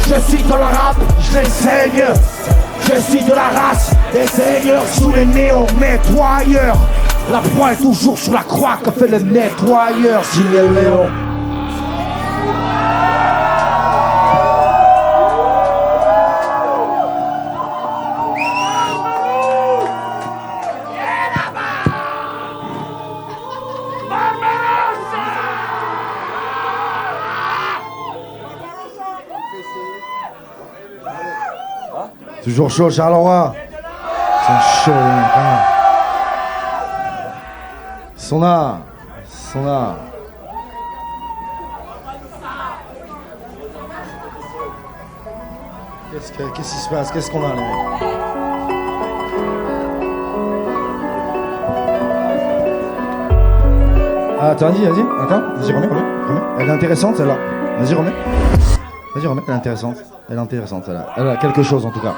Je suis dans le rap, je les saigne. Je suis de la race des seigneurs. Sous les néons, nettoyeurs. La proie est toujours sur la croix que fait le nettoyeur. Signé Léon. Toujours chaud, Charleroi. C'est chaud, hein. Sona. Qu'est-ce qui se passe? Qu'est-ce qu'on a là? Ah, attends, vas-y. Attends, vas-y, remets. Elle est intéressante, celle-là. Vas-y, remets. Elle est intéressante. Celle-là. Elle a quelque chose, en tout cas.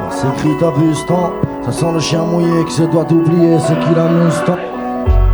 C'est écrit, t'as vu ce temps. Ça sent le chien mouillé qui se doit d'oublier ce qu'il amuse tant.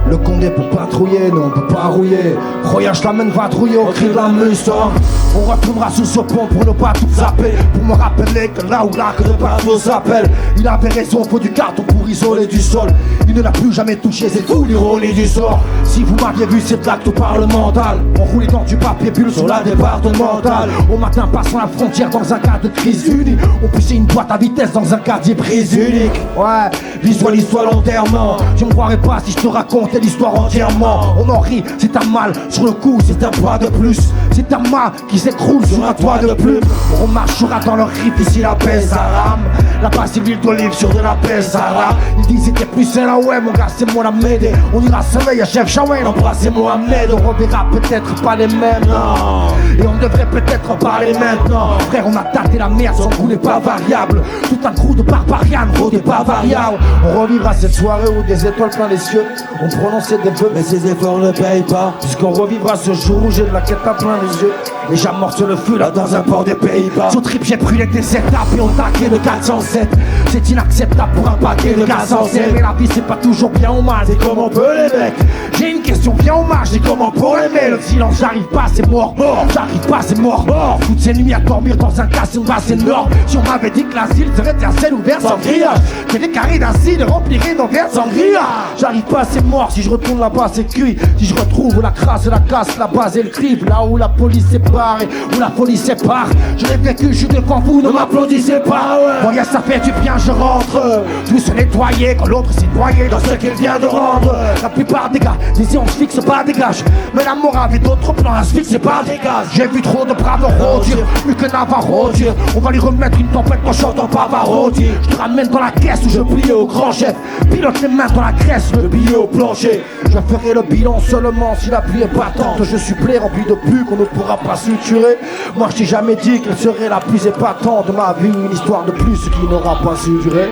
Le condé pour patrouiller, non on peut pas rouiller. Royage t'amène va trouiller au cri de la Mustang. On retournera sous ce pont pour ne pas tout zapper. Pour me rappeler que là où là que de partout s'appelle. Il avait raison, faut du carton pour isoler du sol. Il ne l'a plus jamais touché, c'est tout l'ironie du sort. Si vous m'aviez vu, c'est blague tout parle mental. On roulait dans du papier bulle sur la départementale. Au matin, passant la frontière dans un cas de crise unique. On poussait une boîte à vitesse dans un quartier prise unique. Ouais, visualise-toi l'enterrement. Tu me croirais pas si je te racontais l'histoire entièrement. On en rit, c'est un mal sur le coup, c'est un pas de plus. C'est un mât qui s'écroule sur un toit de plume. On marchera dans le riff ici la paix ça rame. Là-bas c'est l'huile d'olive sur de la paix ça rame. Ils disent c'était plus c'est là ouais mon gars c'est moi la m'aider. On ira s'éveiller à Chef Chaouin, embrasser Mohamed. On reverra peut-être pas les mêmes non. Et on devrait peut-être parler maintenant. Frère on a tâté la merde, son goût n'est pas variable. Tout un crew de barbarian, gros n'est pas variable. On revivra cette soirée où des étoiles plein les cieux. On prononçait des vœux mais ces efforts ne payent pas. Puisqu'on revivra ce jour où j'ai de la quête à plein les yeux. Déjà mort sur le feu là dans un port des Pays-Bas. Sur trip j'ai brûlé des étapes et on taquait de 407. C'est inacceptable pour un paquet de 407. Mais la vie c'est pas toujours bien ou mal, c'est comme on peut les mecs. J'ai une question bien ou mal, j'ai comment pour l'aimer. Le silence j'arrive pas c'est mort, j'arrive pas c'est mort. Toutes ces nuits à dormir dans un cas c'est une base énorme. Si on m'avait dit que l'asile serait un ciel ouvert sans grillage, que les carrés d'acide rempliraient nos verres sans grillage. J'arrive pas c'est mort, si je retourne là-bas c'est cuit. Si je retrouve la crasse, la casse, la base et le clip, là où la police sépare et où la police sépare. Je l'ai vécu, je suis devant vous, ne m'applaudissez pas. Voyez ça fait du bien, je rentre. Tout se nettoyer quand l'autre s'est noyé dans ce qu'il vient de rendre. La plupart des gars disaient on se fixe pas des gages, mais la morale avait d'autres plans, à se fixer pas des gaz. J'ai vu trop de braves rôtir, plus que Navarro dire. On va lui remettre une tempête en chantant Pavarotti. Je te ramène dans la caisse où je plie au grand chef. Pilote les mains dans la graisse, le billet au plancher. Je ferai le bilan seulement si la pluie est battante. Je suis blé rempli de pus qu'on ne pourra pas suturer. Moi je t'ai jamais dit qu'elle serait la plus épatante de ma vie, une histoire de plus qui n'aura pas su durer.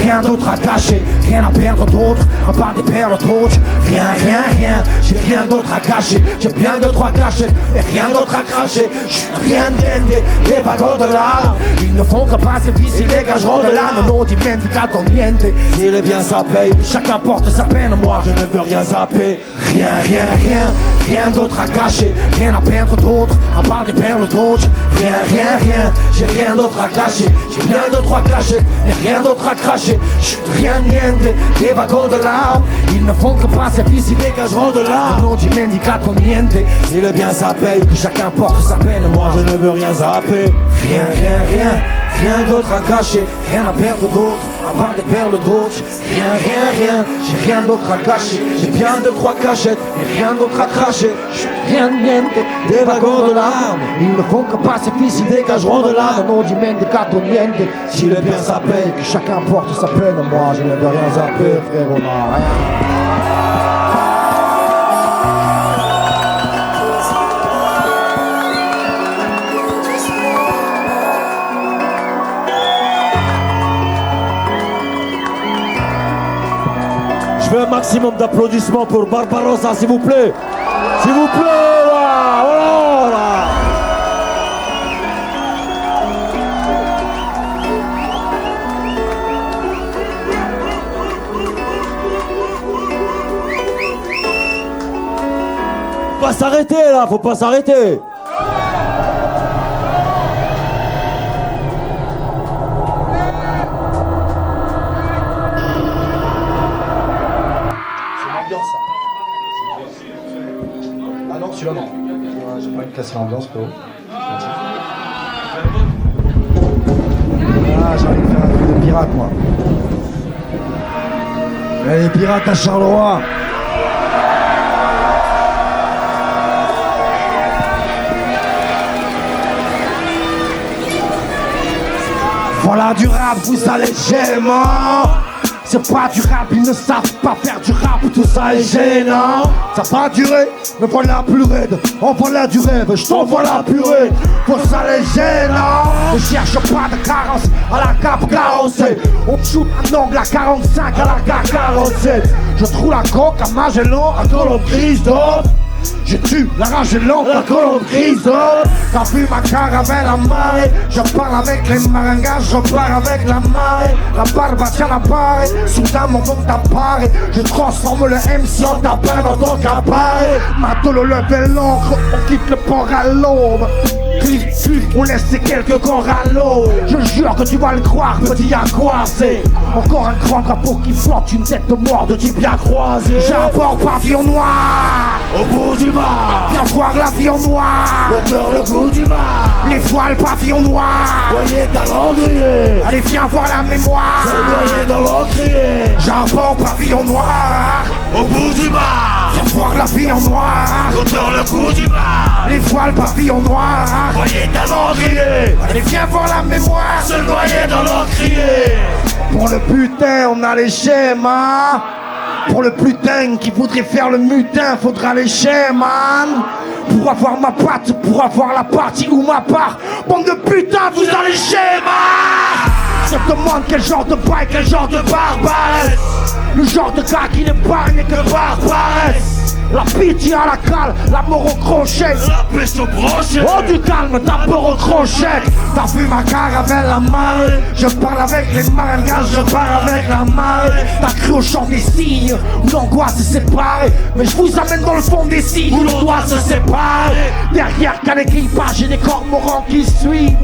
Rien d'autre à cacher, rien à perdre d'autre, à part des perles d'autres. Rien, j'ai rien d'autre à cacher, j'ai bien deux trois cachets, et rien d'autre à cracher. Rien des wagons de l'art, ils ne font que passer ici, les gageront de l'âme. Non, dimentica ton niente, il est bien ça paye, chacun porte sa peine, moi je ne veux rien zapper. Rien d'autre à cacher, rien à perdre d'autre, à part des perles d'autres. Rien, j'ai rien d'autre à cacher, j'ai bien deux trois cachets, et rien d'autre à cracher. Rien niente, des wagons de larmes, ils ne font que passer ici, les gageront de l'âme. Non, dimentica ton niente, il est bien ça paye, que chacun porte sa peine, moi je ne veux rien zapper. Rien d'autre à cacher, rien à perdre d'autre, à part des perles d'autres. Rien, j'ai rien d'autre à cacher, j'ai bien deux trois cachettes, et rien d'autre à cracher. Rien niente, des wagons de larmes, ils ne font que passer ici, ils dégageront de l'âme. Non, dimentica ton niente, s'il est bien ça paye, que chacun porte sa peine, moi je ne veux rien zapper, frère, on n'a rien. Je veux un maximum d'applaudissements pour Barbarossa, s'il vous plaît. S'il vous plaît, voilà. Faut pas s'arrêter là, faut pas s'arrêter. Ah non, celui-là non. J'ai pas envie de casser l'ambiance, frérot. Ah, j'ai envie de faire un truc de pirate, moi. Les pirates à Charleroi. Voilà du rap, vous allez j'aime. C'est pas du rap, ils ne savent pas faire du rap, tout ça est gênant. Ça va durer, me voilà plus raide. Envoie-la du rêve, je t'envoie la purée. Pour ça les gênants, ne cherche pas de carence à la cape carossée. On shoot un angle à 45 à la gare 47. Je trouve la coque à Magellan, à colombe grise d'or. Je tue la rage et l'ombre, la colombe grise d'or. T'as vu ma caravelle à marée, je parle avec les maringas, je pars avec la marée. La barbe tient l'appareil, soudain mon monde apparaît. Je transforme le MC en tapin dans ton cabaret. Matolo levé l'encre, on quitte le port à l'aube. Clic, on laisse ces quelques corps à l'eau. Je jure que tu vas le croire, petit à croiser. Encore un grand drapeau qui flotte, une tête de mort de type bien croisé. J'ai un port pavillon noir au bout du bar. Viens voir l'avion noir, au cœur le goût du bar. Les voiles pavillon noir, voyez ta calendrier. Allez viens voir la mémoire, c'est noyé dans l'encrier. J'ai un port pavillon noir au bout du bar. Viens voir l'avion noir, au cœur le goût du bar. Les voiles pavillon noir, voyez ta calendrier. Allez viens voir la mémoire, se noyer dans l'encrier. Pour le putain on a les schémas. Pour le putain qui voudrait faire le mutin, faudra les schémas. Pour avoir ma patte, pour avoir la partie ou ma part. Bande de putain, vous avez les schémas. Je te demande quel genre de bail, quel genre de barbares. Le genre de gars qui n'épargne que barbares. La pitié à la cale, la mort au crochet. La peste au brochet. Oh du calme, t'as peur au crochet. T'as vu ma caravelle la marée. Je parle avec les maringas, je parle avec la marée. T'as cru au chant des signes, où l'angoisse est séparée. Mais je vous amène dans le fond des signes, où l'on doit se séparer. Derrière qu'un équipage et des cormorans qui suivent.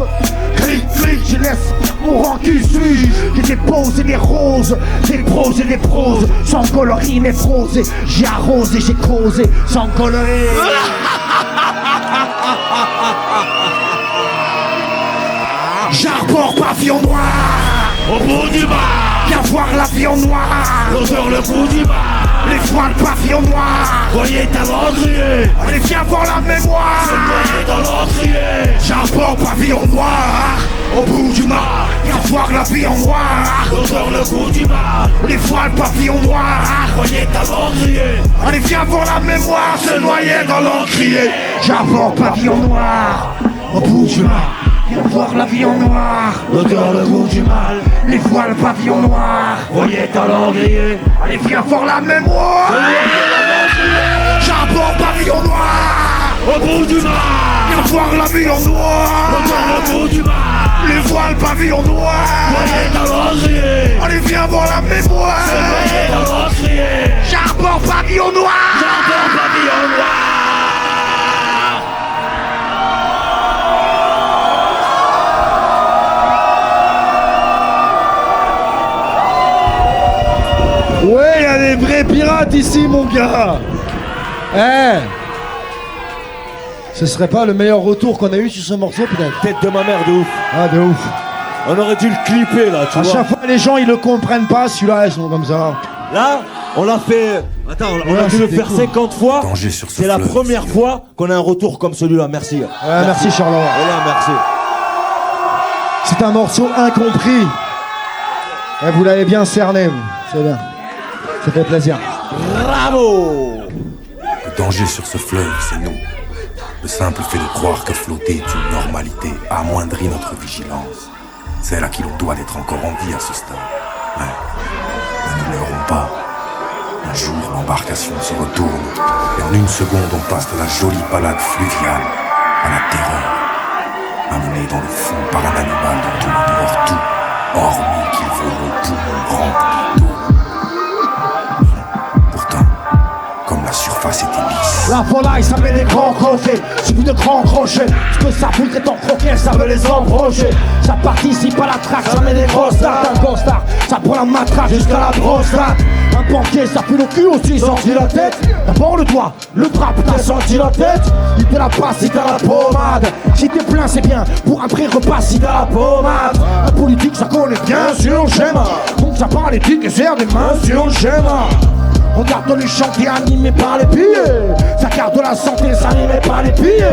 Clic, clic, je laisse mon rang qui suit. J'ai des poses et des roses, des proses et des proses. Sans coloris mais frosé, j'ai arrosé, j'ai causé, sans coloris. J'arbore pavillon noir Au bout du bar, viens voir l'avion noir. l'odeur le bout du bar. Les voiles pavillon noir. Voyez ta vendrier, Allez viens voir la mémoire. noyé dans l'encrier. J'arbore pavillon noir. Au bout du mar, viens voir l'avion noir. L'odeur le bout du bar. Les voiles pavillon noir. Voyez ta vendrier, Allez viens voir la mémoire se noyer dans l'encrier. J'arbore pavillon noir. Au bout du mar, viens voir l'avion noir. l'odeur le goût du mal. Les voiles pavillon noir. Voyez ta l'encrier. Allez viens voir la mémoire. J'arbore pavillon noir. Au bout du bar, Viens voir l'avion noir. l'odeur le bout du bar. Les voiles pavillon noir. Voyez ta l'encrier. Allez viens voir la mémoire. Voyez ta l'encrier. J'arbore pavillon noir. J'entends pavillon noir. Ouais, il y a des vrais pirates ici, mon gars. Eh, ce serait pas le meilleur retour qu'on a eu sur ce morceau, peut-être? Tête de ma mère de ouf. Ah, de ouf. On aurait dû le clipper là, tu À vois. chaque fois, les gens, ils le comprennent pas, celui-là, ils sont comme ça. Là, on l'a fait. Attends, on a Ouais, dû le c'était faire cool. 50 fois. Danger sur ce C'est la fleuve, première c'est fois qu'on a un retour comme celui-là. Merci. Ouais, merci, Charleroi. Voilà, merci. C'est un morceau incompris. Et vous l'avez bien cerné, vous. C'est bien. Ça fait plaisir. Bravo. Le danger sur ce fleuve, c'est nous. Le simple fait de croire que flotter est une normalité amoindrit notre vigilance. Celle à qui l'on doit d'être encore en vie à ce stade. Mais ne nous leurrons pas. Un jour, l'embarcation se retourne et en une seconde, on passe de la jolie balade fluviale à la terreur. Amené dans le fond par un animal dont on ignore tout, hormis qu'il vaut nos poumons remplis d'eau. Pourtant, comme la surface était lisse, La volaille, ça met des grands crochets. Suivi de grands crochets. Ce que ça fout est en croquet, ça veut les embrocher. Ça participe à la traque, ça met des grosses dates. Un costard, ça prend la matraque jusqu'à la brosse date. Un banquier, ça fait le cul aussi, sorti la tête. D'abord le doigt, le drap, t'as senti la tête. Il te la passe si t'as la pommade. Si t'es plein, c'est bien. Pour un pré-repas, si t'as la pommade. Un politique, ça connaît bien sur le schéma. Donc ça prend les pics et serre des mains sur le schéma. Regarde le chant qui est animé par les pieds. Ça garde la santé, ça animé par les pieds.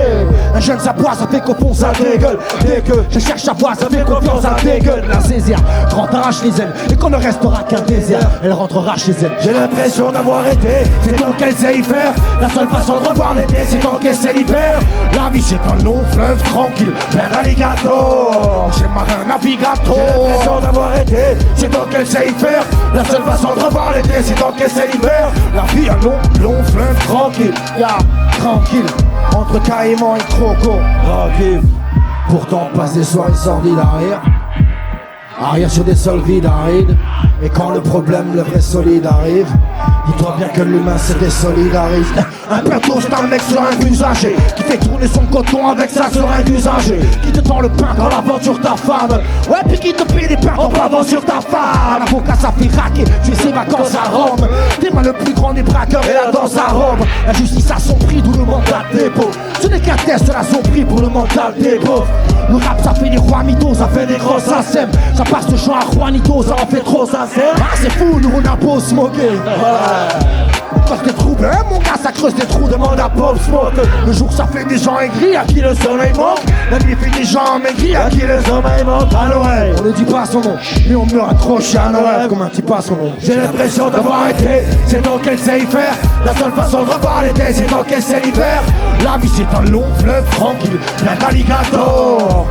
Un jeune ça boit, ça fait qu'au fond ça dégueule. Dès que je cherche à voir, ça fait confiance à dégueule. La saisir, grand arrache les ailes. Et qu'on ne restera qu'un désert, elle rentrera chez elle. J'ai l'impression d'avoir été, c'est donc qu'elle sait y faire. La seule façon de revoir l'été, c'est qu'encaisser l'hiver. La vie c'est un long fleuve tranquille, vers alligator. J'ai marin navigator. J'ai l'impression d'avoir été, c'est donc qu'elle sait y faire. La seule façon de revoir l'été, c'est d'encaisser l'hiver. La vie un long fleuve tranquille, tranquille, entre Caïman et Croco. Tranquille, pourtant passe des soirées sordides arrière sur des sols vides arides. Et quand le problème, le vrai solide arrive, dis-toi bien que l'humain se désolidarise. Un plateau, c'est un mec sur un usagé qui fait tourner son coton avec sa seringue usagée. Qui te tend le pain quand l'aventure ta femme. Ouais, puis qui te paye des pains quand l'aventure ta femme. L'avocat ça fait raquer, tu sais ses vacances à Rome. T'es mal le plus grand des braqueurs et la danse à Rome. La justice a son prix, d'où le mental des pauvres. Ce n'est qu'un test de la sombrie pour le mental des pauvres. Le rap ça fait des rois mythos, ça fait des grosses asèmes. Ça passe de chant à Juanito, ça en fait trop sincère. Ah c'est fou, nous on a beau smoker. On creuse des trous, hein mon gars, ça creuse des trous, demande à Pop Smoke. Le jour ça fait des gens aigris, à qui le soleil manque. La nuit fait des gens maigris, à qui le sommeil manque. À l'oreille, on ne dit pas son nom, mais on meurt accroché à nos rêves comme un type à son nom. J'ai l'impression d'avoir été, c'est donc qu'elle sait y faire. La seule façon de revoir l'été, c'est donc qu'elle sait l'hiver. La vie c'est un long fleuve tranquille, plein d'alligators.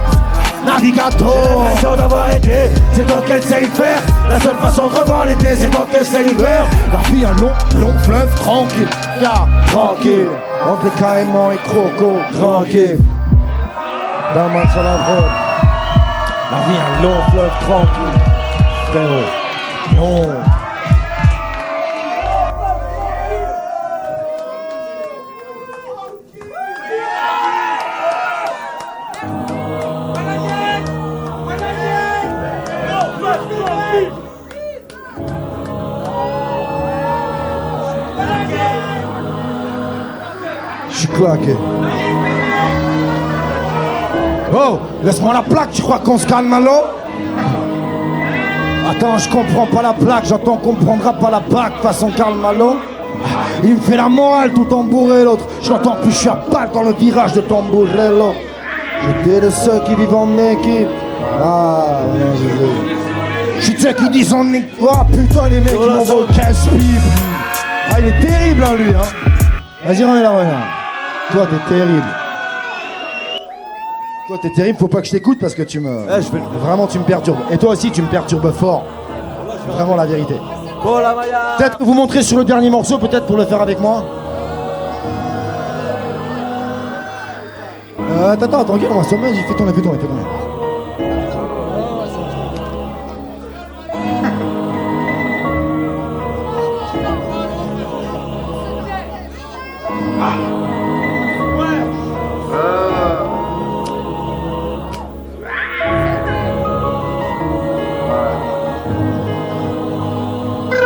navigateur. J'ai l'impression d'avoir été, c'est toi qu'elle sait y faire. La seule façon de revoir l'été, c'est toi qu'elle sait l'hiver. La vie un long fleuve tranquille. Tranquille, entre les caïmans et crocos, tranquille. Dans ma sur la route. La vie un long fleuve tranquille. Frérot, non. Je suis claqué. Oh, laisse-moi la plaque, tu crois qu'on se calme alors? Attends, je comprends pas la plaque, j'entends qu'on comprendra pas la plaque, façon calme alors. Il me fait la morale tout embourré l'autre. Je l'entends plus, je suis à balle dans le virage de Tambourello. J'étais de ceux qui vivent en équipe. Ah, non, je suis de ceux qui disent en équipe. Oh putain, les mecs, ils m'envoient au casse-pipe. Ah, il est terrible, hein, lui, hein. Vas-y, remets la regarde. Toi, t'es terrible. Toi, t'es terrible, faut pas que je t'écoute parce que tu me. Vraiment, tu me perturbes. Et toi aussi, tu me perturbes fort. Vraiment la vérité. Peut-être que vous montrez sur le dernier morceau, peut-être pour le faire avec moi. Attends, tranquille, on va sommeil, j'ai fait ton effet.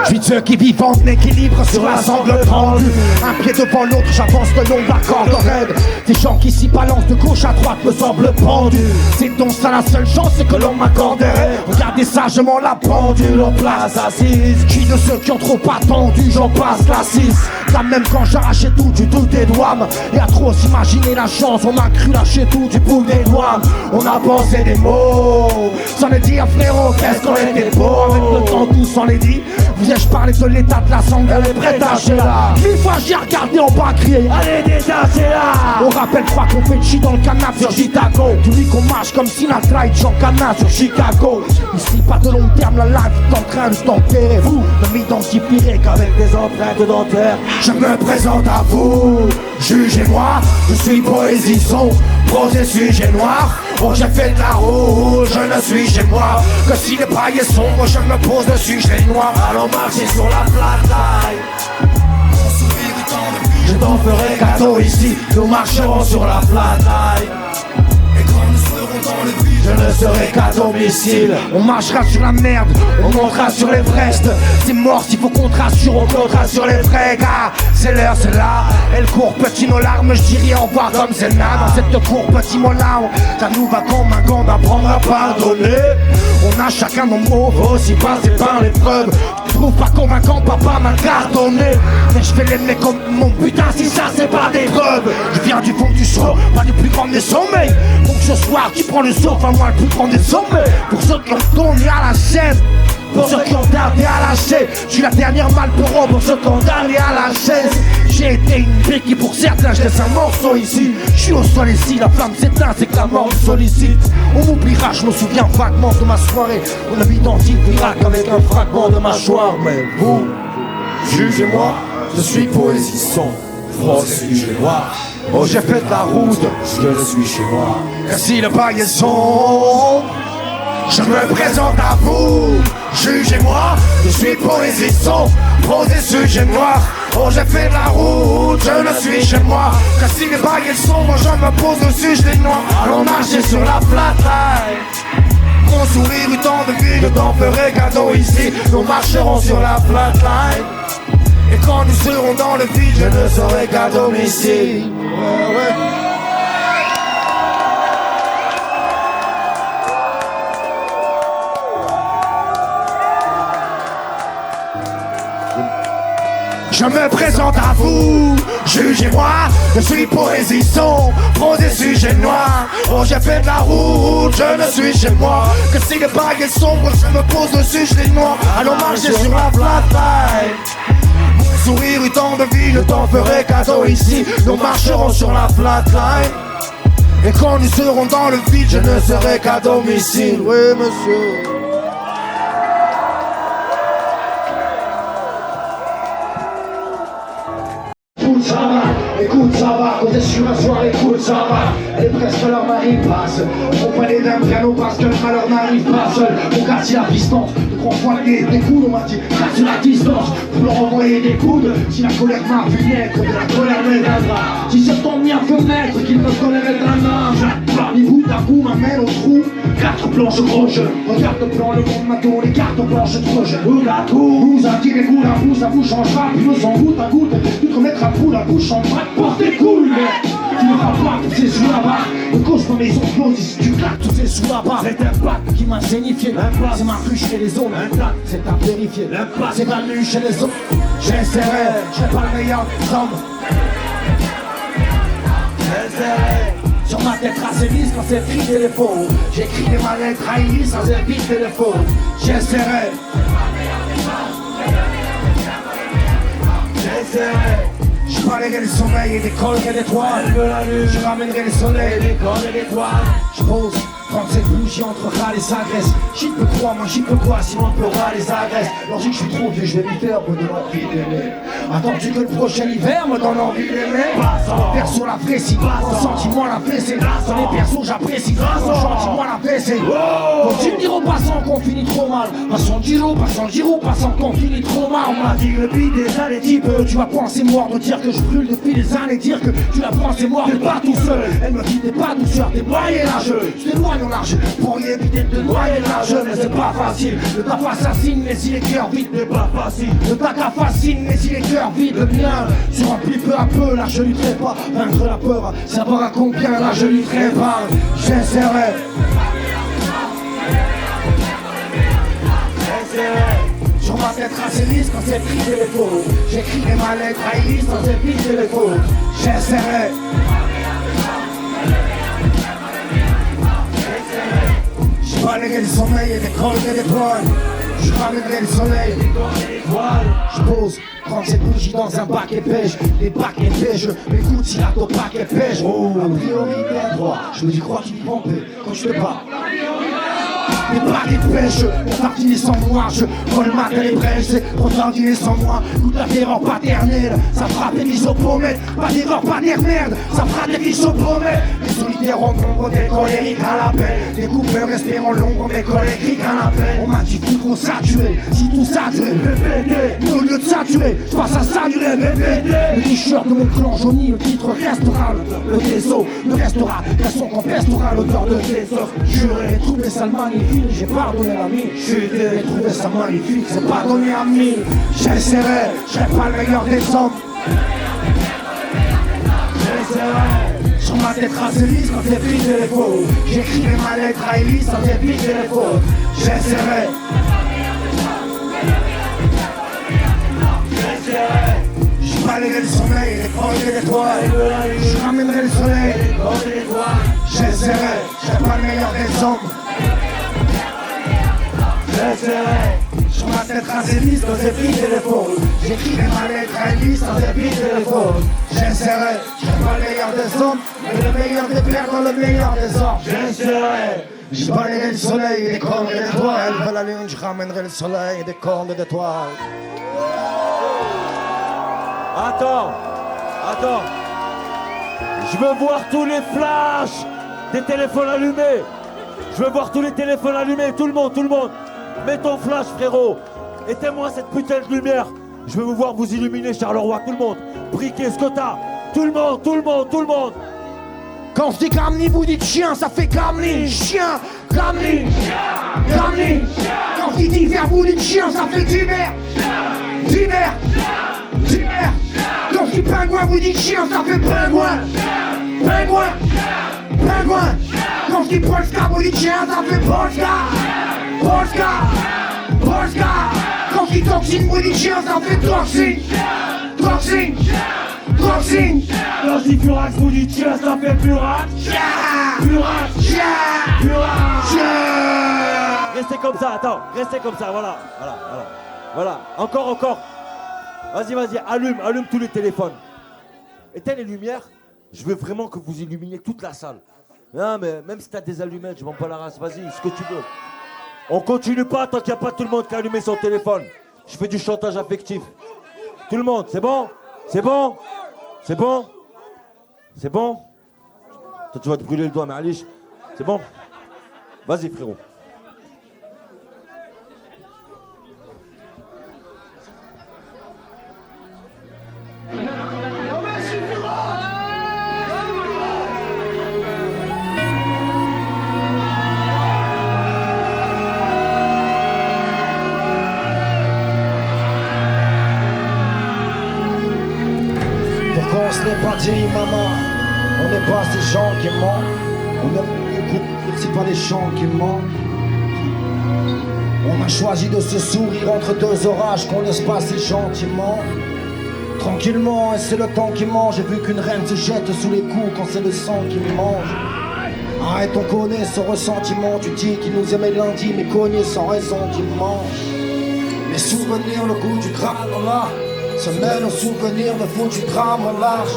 Je suis de ceux qui vivent en équilibre sur la sangle tendue. Un pied devant l'autre, j'avance le long de la corde raide. Des gens qui s'y balancent de gauche à droite me semblent pendus. C'est donc ça la seule chance que l'on m'accorderait. Regardez sagement la pendule en place assise. Je suis de ceux qui ont trop attendu, j'en passe la 6. Là même quand j'arrachais tout du bout des doigts. Et à trop s'imaginer la chance, on m'a cru lâcher tout du bout des doigts. On a pensé des mots, sans les dire frérot, qu'est-ce qu'on était beau. Avec le temps tout sans les dire. Je parlais de l'état de la sangle, elle est prête à chier là. 1000 fois j'ai regardé en bas crier, allez déjà c'est là. On rappelle quoi qu'on fait chi dans le canap sur Chicago. Tu dis qu'on marche comme Sinatra et Jean Cana sur Chicago. Ici pas de long terme, la life est en train de t'enterrer. Vous ne m'identifierez qu'avec des empreintes dentaires. Je me présente à vous, jugez-moi. Je suis poésie son, prose et sujet noir. Oh j'ai fait de la roue, je ne suis chez moi que si le braille est sombre, je me pose dessus, je les noie. Allons marcher sur la flatline. Je t'en ferai cadeau ici, nous marcherons sur la flatline. Et quand nous serons dans le vide, je ne serai qu'à domicile. On marchera sur la merde, on montera sur l'Everest. C'est mort s'il faut qu'on te rassure, on comptera sur les vrais gars. C'est l'heure, c'est là, elle court petit nos larmes, je dirais au revoir comme c'est là. Dans cette cour petit mola, ça nous va comme un gant d'apprendre à pardonner. On a chacun nos mots, faut aussi passer par l'épreuve. Je trouve pas convaincant, papa m'a cartonné. Mais je vais l'aimer comme mon putain si ça c'est pas des preuves. Je viens du fond du saut, pas du plus grand des sommeils. Donc ce soir tu prends le saut, enfin moi le plus grand des sommets. Pour ceux qui ont tourné à la chaîne, pour ceux qui ont tardé à lâcher, je suis la dernière Malboro pour ceux qui ont tardé à la chaise. J'ai été une béquille pour certains, je laisse un morceau ici. Je suis au sol ici, la flamme s'éteint, c'est que la mort me sollicite. On m'oubliera, je me souviens vaguement de ma soirée. On ne m'identifiera qu'avec un fragment de mâchoire. Mais vous, jugez-moi, je suis poésie son, froid sujet noir. Oh j'ai fait de la route, je ne suis chez moi. Et si le bail est sombre, je me présente à vous, jugez-moi, je suis poésie sombre, prose et sujet noir. Oh j'ai fait de la route, je ne suis chez moi. Que si les bagues elles sombre, je me pose dessus, je les noie. Allons marcher sur la flatline. Mon sourire eut tant de vie, je t'en ferai cadeau ici. Nous marcherons sur la flatline. Et quand nous serons dans le vide, je ne serai qu'à domicile. Ouais. Je me présente à vous, jugez-moi, je suis poésie sombre, prose et sujet noir. Oh j'ai fait de la route, je ne suis chez moi. Que si les bagues sont sombres, je me pose dessus, je les noie. Allons marcher sur la flatline. Mon sourire eut tant de vie, je t'en ferai cadeau ici. Nous marcherons sur la flatline. Et quand nous serons dans le vide, je ne serai qu'à domicile. Oui, monsieur. Ça va, écoute ça va, quand t'es sur un soir, écoute ça va. Elle est presque leur mari passe, accompagné d'un piano parce que le malheur n'arrive pas seul. Mon quartier à distance, de confronter des coups, on m'a dit casse la distance pour leur envoyer des coudes. Si la colère m'a vu naître, de la colère me viendra. Si c'est ton mien fenêtre qu'il me tolérait d'un âge, les bouts d'un coup m'amène au trou. 4 planches au gros jeu, regarde le plan, le monde m'attend, les cartes blanches trop jeunes. Nous a dit les coups d'un coup, ça vous changera, puis nous en goutte à goutte. Tu te remettre un coup la bouche en train de porter couilles, mais tu ne feras pas tous ces sous là-bas. De cause ma maison close, si tu claques tous ces sous là-bas. C'est un pacte qui m'a signifié, c'est ma rue chez les autres, c'est à vérifier, c'est ma rue chez les autres. J'essaierai, j'ai pas le meilleur des hommes. J'essaierai. Sur ma tête tracée lisse quand c'est écrit les faux. J'écris ma lettre à Elise sans éviter les faux. J'essaierai. Je balayerai le sommeil et décollerai l'étoile. Je ramènerai le soleil et décollerai l'étoile. Je pose 37 bougies entre râles et s'agresse. J'y peux croire, moi j'y peux quoi, sinon on pleura les agresse. Lorsque je suis trop vieux, je vais m'y faire, me donner envie d'aimer. Attends-tu que le prochain hiver me donne envie d'aimer? Perso l'apprécie, mon sentiment l'apprécie. Dans les persos j'apprécie, mon sentiment l'apprécie. Quand tu me diras aux passants qu'on finit trop mal, passant Giro, passant qu'on finit trop mal. On m'a dit que depuis des années, type, tu vas penser mort de dire que je brûle depuis des années, dire que tu la pensé mort, t'es pas tout seul. Elle me dit t'es pas douceur, t'es moyen lâcheux. Je t'éloigne au large, pour y éviter de noyer l'âge, mais c'est pas facile. Le taf assassine, mais si les cœurs vides, n'est pas facile. Le tac fascine, mais si les cœurs vides, le mien se remplit peu à peu. Là je lutterai pas, vaincre la peur, savoir à combien, là je lutterai pas. J'essaierai. Sur ma tête tracée lisse quand c'est écrit les faux. J'écrirai ma lettre à Elise sans éviter les faux. J'essaierai. Je balayerai le sommeil et décollerai l'étoile. Je ramènerai le soleil et décollerai l'étoile. Je pose 37 bougies dans un bac épais. Les bacs épais, je m'écoute si la au bac épais. A priorité à droit, je me dis crois qu'il me tromper quand je te bats. Les bagues de pêche, on va finir sans moi. Je prends le matin les brèches, c'est trop tard dîner sans moi. Goûte la terreur paternelle, ça frappe des mises au pommettes. Pas d'erreur, pas d'air merde, ça frappe des mises au pommettes. Les solitaires en nombre, des colériques à la peine. Des coupeurs espérant l'ombre, des colériques à la peine. On m'a dit tout trop saturé, si tout saturé, bébé. Au lieu de saturer, je passe à saturer, bébé. Le t-shirt de mon clan jauni, le titre restera. Le vaisseau ne restera qu'à son qu'on pestera l'odeur de trésor. Juré, trouver ça magnifique. J'ai pardonné la mine, j'ai trouvé ça magnifique, c'est pardonné à mille. J'essaierai, je serai pas le meilleur des hommes. J'essaierai, sur ma tête tracée lisse quand c'est vide les faux. J'écrirai ma lettre à Elise sans éviter les faux. J'essaierai. Je balayerai le sommeil et décollerai l'étoile. Je ramènerai le soleil et décollerai l'étoile. J'essaierai, je serai pas le meilleur des hommes. J'essaierai, sur ma tête tracée lisse quand c'est vide les faux. J'écrirai ma lettre à Elise sans éviter les faux. J'essaierai, je serai pas le meilleur des hommes, mais le meilleur des pères dans le meilleur des hommes. J'essaierai, je balayerai le soleil et des cornes d'étoiles. Vers la lune, je ramènerai le soleil et des cornes d'étoiles. Attends. Je veux voir tous les flashs des téléphones allumés. Je veux voir tous les téléphones allumés, tout le monde. Mets ton flash, frérot. Éteins-moi cette putain de lumière. Je veux vous voir vous illuminer, Charleroi, tout le monde. Briquet, Scotta, tout le monde. Quand je dis Gramny, vous dites chien, ça fait Gramny. Chien, Gramny. Quand je dis d'hiver, vous dites chien, ça fait d'hiver. Quand je dis pingouin, vous dites chien, ça fait pingouin. Quand je dis Polska, vous dites chien, ça fait Polska. Quand je dis toxine, vous dites chien, ça fait toxine. Quand je dis Furax, vous dites chien, ça fait Furax. Restez comme ça, restez comme ça, voilà. Encore. Vas-y, allume tous les téléphones. Éteins les lumières, je veux vraiment que vous illuminiez toute la salle. Non, mais même si t'as des allumettes, je m'en pas la race, vas-y, ce que tu veux. On continue pas tant qu'il n'y a pas tout le monde qui a allumé son téléphone. Je fais du chantage affectif. Tout le monde, c'est bon? C'est bon? C'est bon? C'est bon? Toi, tu vas te brûler le doigt, mais Alice, c'est bon? Vas-y, frérot. Pourquoi on se l'est pas dit, maman? On n'est pas ces gens qui mentent. On écoute, c'est pas les chants qui mentent. On a choisi de se sourire entre deux orages qu'on laisse passer gentiment. Tranquillement, et c'est le temps qui mange. J'ai vu qu'une reine se jette sous les coups quand c'est le sang qui me mange. Arrête, on connaît ce ressentiment. Tu dis qu'il nous aimait lundi, mais cogné sans raison dimanche. Mes souvenirs, le goût du crâne là se mêlent aux souvenirs de foutu drame large.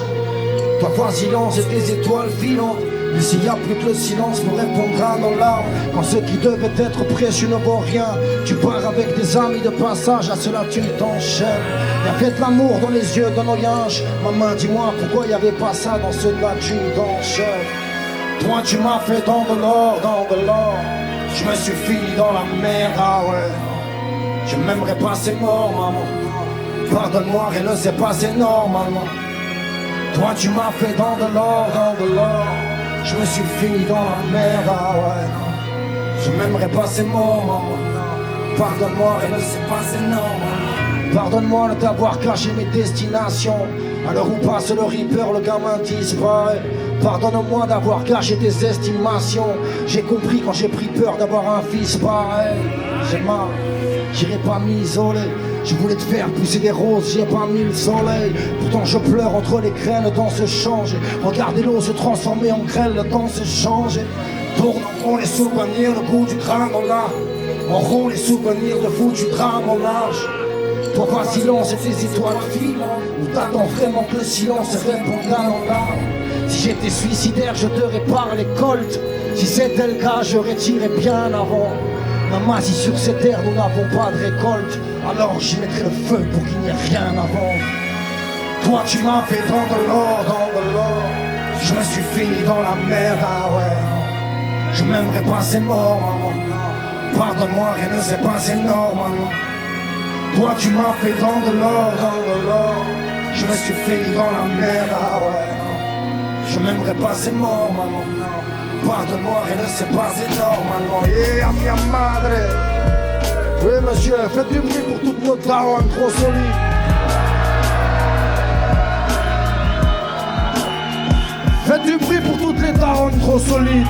Toi, voisilence et tes étoiles filantes. Ici y a plus que le silence nous répondra nos larmes. Quand ce qui devait être précieux ne vaut rien, tu pars avec des amis de passage, à cela tu t'enchaînes. Y'avait de l'amour dans les yeux de nos linges. Maman, dis-moi pourquoi y avait pas ça dans ceux-là tu t'enchaînes. Toi tu m'as fait dans de l'or, dans de l'or. Je me suis fini dans la mer, ah ouais. Je m'aimerais passer mort, maman. Pardonne-moi, rien ne s'est passé normalement. Toi tu m'as fait dans de l'or, dans de l'or. Je me suis fini dans la mer, ah ouais. Je m'aimerais passer mort, maman. Pardonne-moi, rien ne s'est passé normalement. Pardonne-moi de t'avoir caché mes destinations. À l'heure où passe le Reaper, le gamin disparaît. Pardonne-moi d'avoir gâché tes estimations. J'ai compris quand j'ai pris peur d'avoir un fils pareil. J'ai mal, j'irai pas m'isoler. Je voulais te faire pousser des roses, j'y ai pas mis le soleil. Pourtant je pleure entre les graines, le temps se change. Regardez l'eau se transformer en grêle, le temps se change. Tourne en rond les souvenirs, le goût du crâne en là. En rond les souvenirs de foutu drame en large. Toi pas silence et tes étoiles filantes. Ou t'attends vraiment que le silence réponde à nos larmes. Si j'étais suicidaire, je te répare les coltes. Si c'était le cas, j'aurais tiré bien avant. Maman, si sur cette terre nous n'avons pas de récolte, alors j'y mettrai le feu pour qu'il n'y ait rien avant. Toi tu m'as fait dans de l'or, dans de l'or. Je me suis fini dans la mer, ah ouais. Je m'aimerais passer mort, maman. Pardonne-moi, rien ne s'est passé normalement. Toi tu m'as fait dans de l'or, dans de l'or. Je me suis fini dans la mer, ah ouais. Je m'aimerais passer mort, maman. Pardonne-moi, rien ne s'est passé normalement. Yeah, mia madre. Oui monsieur, faites du bruit pour toutes nos darons trop solides. Faites du bruit pour toutes les darons trop solides.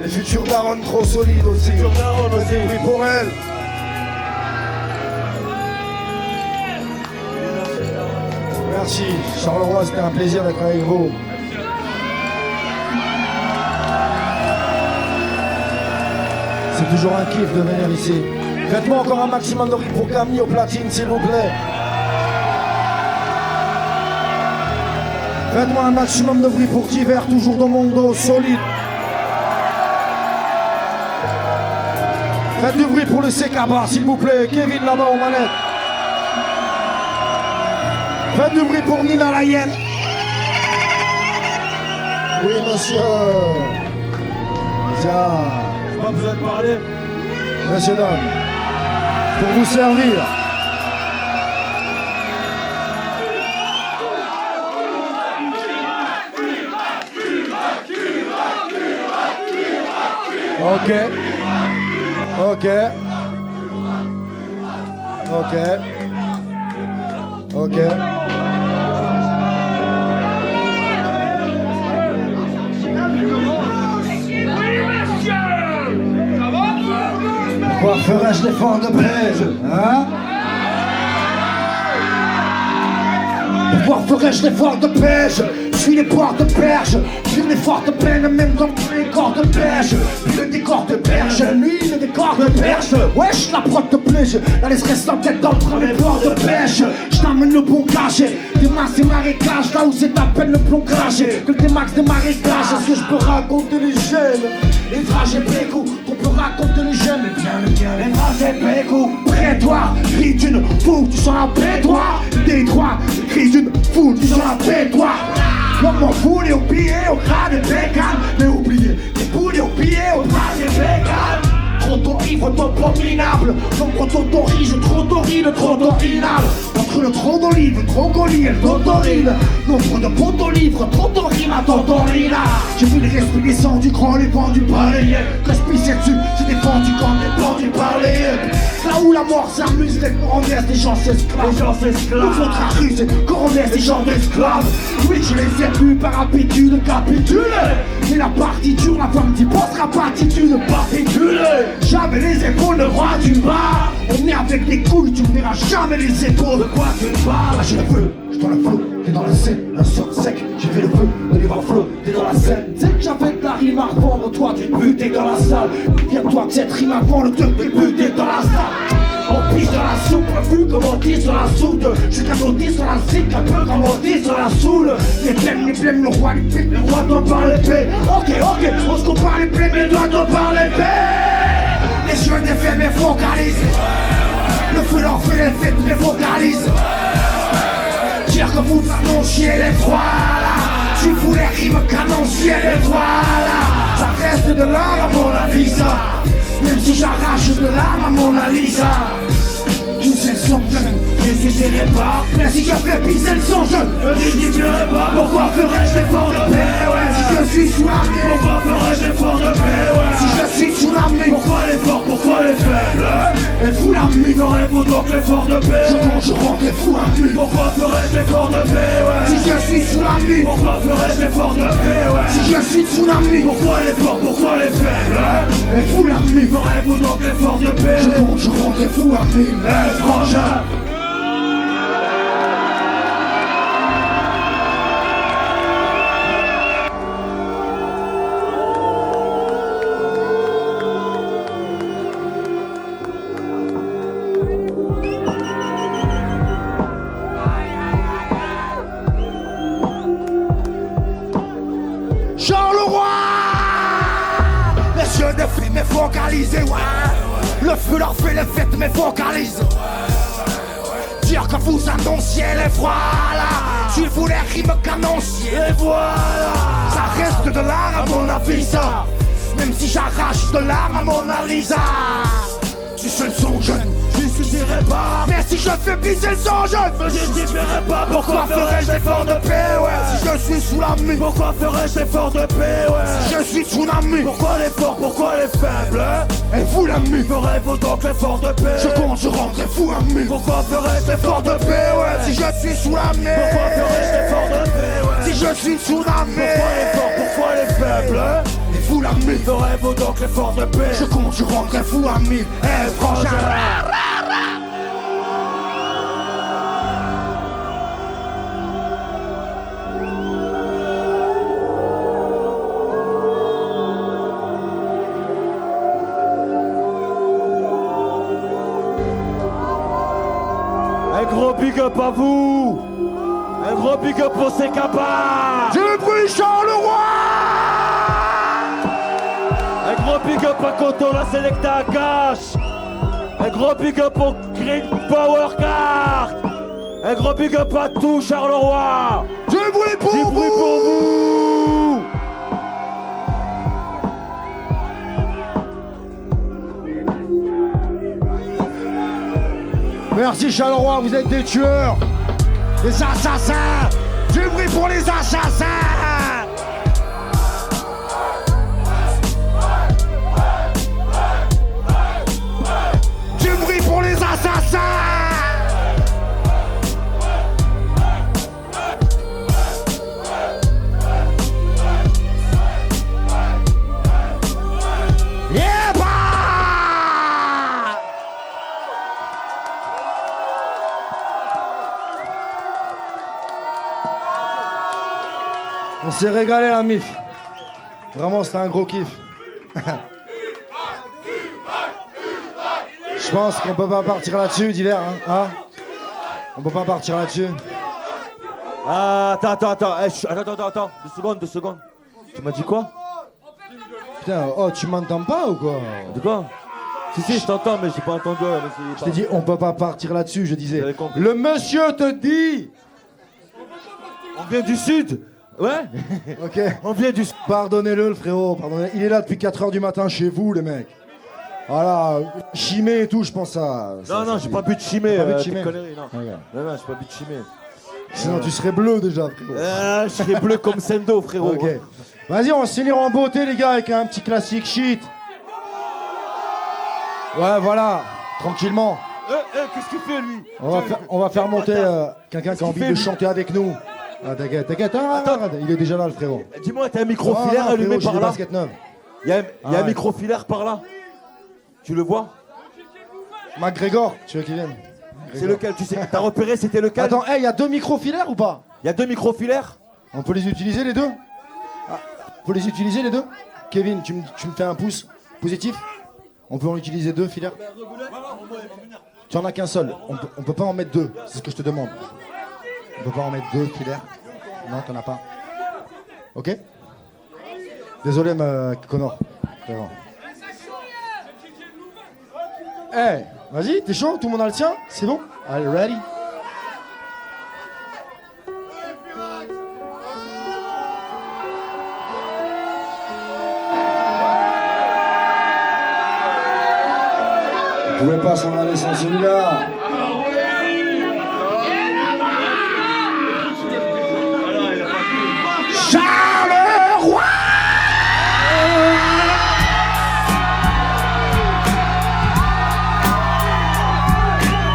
Les futurs darons trop solides aussi. Faites du bruit pour elles. Merci, Charleroi, c'était un plaisir d'être avec vous. C'est toujours un kiff de venir ici. Faites-moi encore un maximum de rythme pour Camille au platine, s'il vous plaît. Faites-moi un maximum de bruit pour Tiver, toujours dans mon dos, solide. Faites du bruit pour le Sekaba, s'il vous plaît. Kevin là-bas aux manettes. Faites du bruit pour Nina la hyène. Oui, monsieur. Tiens. Pas besoin de parler. Messieurs, dames. Pour vous servir. Ok. Ok. Ok. Ok. Pourquoi ferais-je l'effort de plaise, hein? Pourquoi ferais-je l'effort de pêche? Je suis les ports de perche, je vis les fortes peines, même dans les corps de pêche. Le décor de perche, lui le décor de perche. Wesh, la prod te plaise, la laisse reste en tête dans le premier port de pêche. Je t'amène le bon cachet, des masses et marécages, là où c'est à peine le plomb craché. Que des max des marécages, est-ce que je peux raconter les jeunes? Les trajets bécou, qu'on peut raconter les jeunes. Mais bien, les trajets bécou. Prétoire, cri d'une foule, tu sens la pétoire. Détroit, cri d'une foule, tu sens la pétoire. L'homme m'en fout, au pied, au crâne et bécane. Mais oubliez, les boules au pied, au crâne et bécane. Trop d'eau ivre, trop minable. Nombre d'autorige, trop d'orine, trop d'orinable. Entre le tronc d'olive, le tronc-olive et le totorine. Nombre de pots d'olive, trop d'orine à totorina. J'ai vu les restes descendus du grand, les vents du palais. Respire dessus, c'est défendu comme des pendus par les. Là où la mort s'amuse, les coronaires des gens s'esclavent. Les gens s'esclavent. Nous autres à rue, c'est coronaires des gens d'esclaves. Oui, je les ai vus par habitude capituler. Mais la partiture, la femme d'y pensera partitude partituler. Jamais les épaules, le roi du bar. On est avec des couilles, tu ne verras jamais les épaules. De quoi tu parles? Là j'ai le feu, je dans le flot, t'es dans la scène, un sort sec. J'ai fait le feu, de l'ivre flot, t'es dans la scène. C'est que j'avais de la rime à revendre, toi tu te butais dans la salle. Viens-toi que cette rime avant le truc t'es buté dans la salle. On pisse dans la soupe, vu comme on dit sur la soude. Je suis comme on dit sur la zik, un peu comme on dit sur la soule. Les blêmes, le roi du pic, le roi doit par l'épée. Ok, on se compare les blêmes, mais doit par l'épée. Les jeunes effets mais focalisent. Le feu leur fait l'effet mais focalise. Dire que vous annonciez les voilà. Tu fous les rimes canonciers les voilà. Ça reste de l'art à mon avis ça. Même si j'arrache de l'âme à Mona Lisa. Tous elles sont jeunes, je suiciderai pas. Mais si je fais pisser le son, je ne ridiculerai pas. Pourquoi ferais-je l'effort de paix, ouais? Si je suis sous la mine, pourquoi ferais-je l'effort de paix, ouais? Si je suis sous la mine, pourquoi l'effort, pourquoi les faibles? Et vous la mine, aurait-vous donc l'effort de paix? Je rentre et fous la mine. Pourquoi ferais-je l'effort de paix, ouais? Si je suis sous la mine, pourquoi ferais-je l'effort de paix, ouais? Si je suis sous la mine, pourquoi l'effort, pourquoi les faibles? Et vous la mine, aurait-vous donc l'effort de paix? Je rentre et fous la mine. Frangin. Charleroi. Les yeux de filles mais focalisés, ouais. Le feu leur fait les fêtes mais focalise. Dire que vous annonciez les voilà. Tu voulais rimes canoncier, et voilà. Ça reste de l'art à mon avis ça. Même si j'arrache de l'art à Mona Lisa. Si ce sont jeunes, je ne suiciderai pas. Mais si je fais pisser le sang, je ne me justifierai pas. Pourquoi ferais-je l'effort de paix, ouais? Si je suis sous la mine, pourquoi ferais-je l'effort de paix, ouais? Si je suis sous la mine, pourquoi l'effort, pourquoi les faibles? Et vous la mine, ferais-vous donc l'effort de paix? Je compte, je rentre et fous la mine. Pourquoi ferais-je l'effort de paix, ouais? Si je suis sous la mine, pourquoi ferais-je l'effort de paix, ouais? Si je suis sous la mine, pourquoi l'effort, pourquoi les faibles? Et vous la mine, ferais-vous donc l'effort de paix? Je compte, je rentre et fous la mine. Eh, frangin. Un gros big up à vous. Un gros big up pour ces capables. Du bruit Charleroi. Un gros big up à Coton, la Selecta à Cash. Un gros big up au Green Power Card. Un gros big up à tout Charleroi. Du bruit pour Du vous. bruit pour vous. Merci Charleroi, vous êtes des tueurs. Des assassins. Du bruit pour les assassins. Du bruit pour les assassins. Yeah, bah. On s'est régalé la mif. Vraiment, c'était un gros kiff. Je pense qu'on peut pas partir là-dessus, Divers. Hein, on peut pas partir là-dessus. Ah, attends. Attends. 2 secondes. Tu m'as dit quoi? Putain, oh, tu m'entends pas ou quoi? De quoi? Si, je t'entends, mais j'ai pas entendu. Je t'ai dit, on peut pas partir là-dessus, je disais. J'avais compris. Le monsieur te dit. On vient du sud. Ouais. Ok. On vient du sud. Pardonnez-le, le frérot. Pardonnez. Il est là depuis 4h du matin chez vous, les mecs. Voilà, chimé et tout, je pense à. Non, j'ai pas bu de chimée. Pas bu de chimée. Conneries, non. Okay. Non, j'ai pas bu de chimée. Sinon, tu serais bleu déjà, frérot. Je serais bleu comme Sendo, frérot. Ok. Vas-y, on va se finir en beauté, les gars, avec un petit classique shit. Ouais, voilà, tranquillement. Qu'est-ce qu'il fait, lui? On va faire monter quelqu'un qui a envie de chanter avec nous. Ah, t'inquiète, arrête, il est déjà là, le frérot. Dis-moi, t'as un micro filaire allumé par là? Il y a un micro filaire par là. Tu le vois? McGregor, tu veux qu'il vienne? C'est lequel, tu sais? T'as repéré, c'était lequel? Attends, il y a 2 micros filaires ou pas? Il y a 2 micros filaires? On peut les utiliser les deux? On peut les utiliser les deux? Kevin, tu me fais un pouce positif? On peut en utiliser 2 filaires? Tu en as qu'un seul. On peut pas en mettre 2, c'est ce que je te demande. On peut pas en mettre 2 filaires? Non, t'en as pas. Ok? Désolé, Connor. Eh, vas-y, t'es chaud? Tout le monde a le tien? C'est bon? Allez, ready? Vous pouvez pas s'en aller sans celui-là. Charleroi.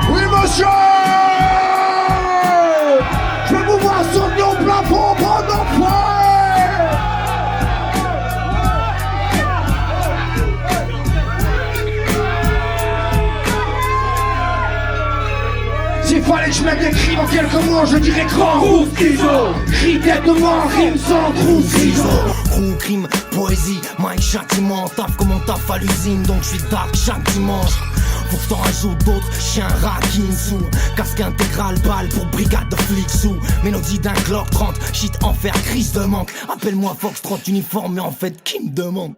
Oui, monsieur. Je veux vous voir sauter au plafond, bon enfant. S'il fallait que je mette des cris dans quelques mots, je dirais grand roux, ciseaux. Cri tête de mort, rime sans trou, ciseaux. Roux, crime, poésie, Mike, châtiment. Taf comme on taf à l'usine, donc je suis dark chaque dimanche. Pourtant un jour d'autres, chien racking sous casque intégral, balle pour brigade de flics sous mélodie d'un Glock 30, shit enfer, crise de manque. Appelle-moi Fox 30 uniforme, mais en fait qui me demande?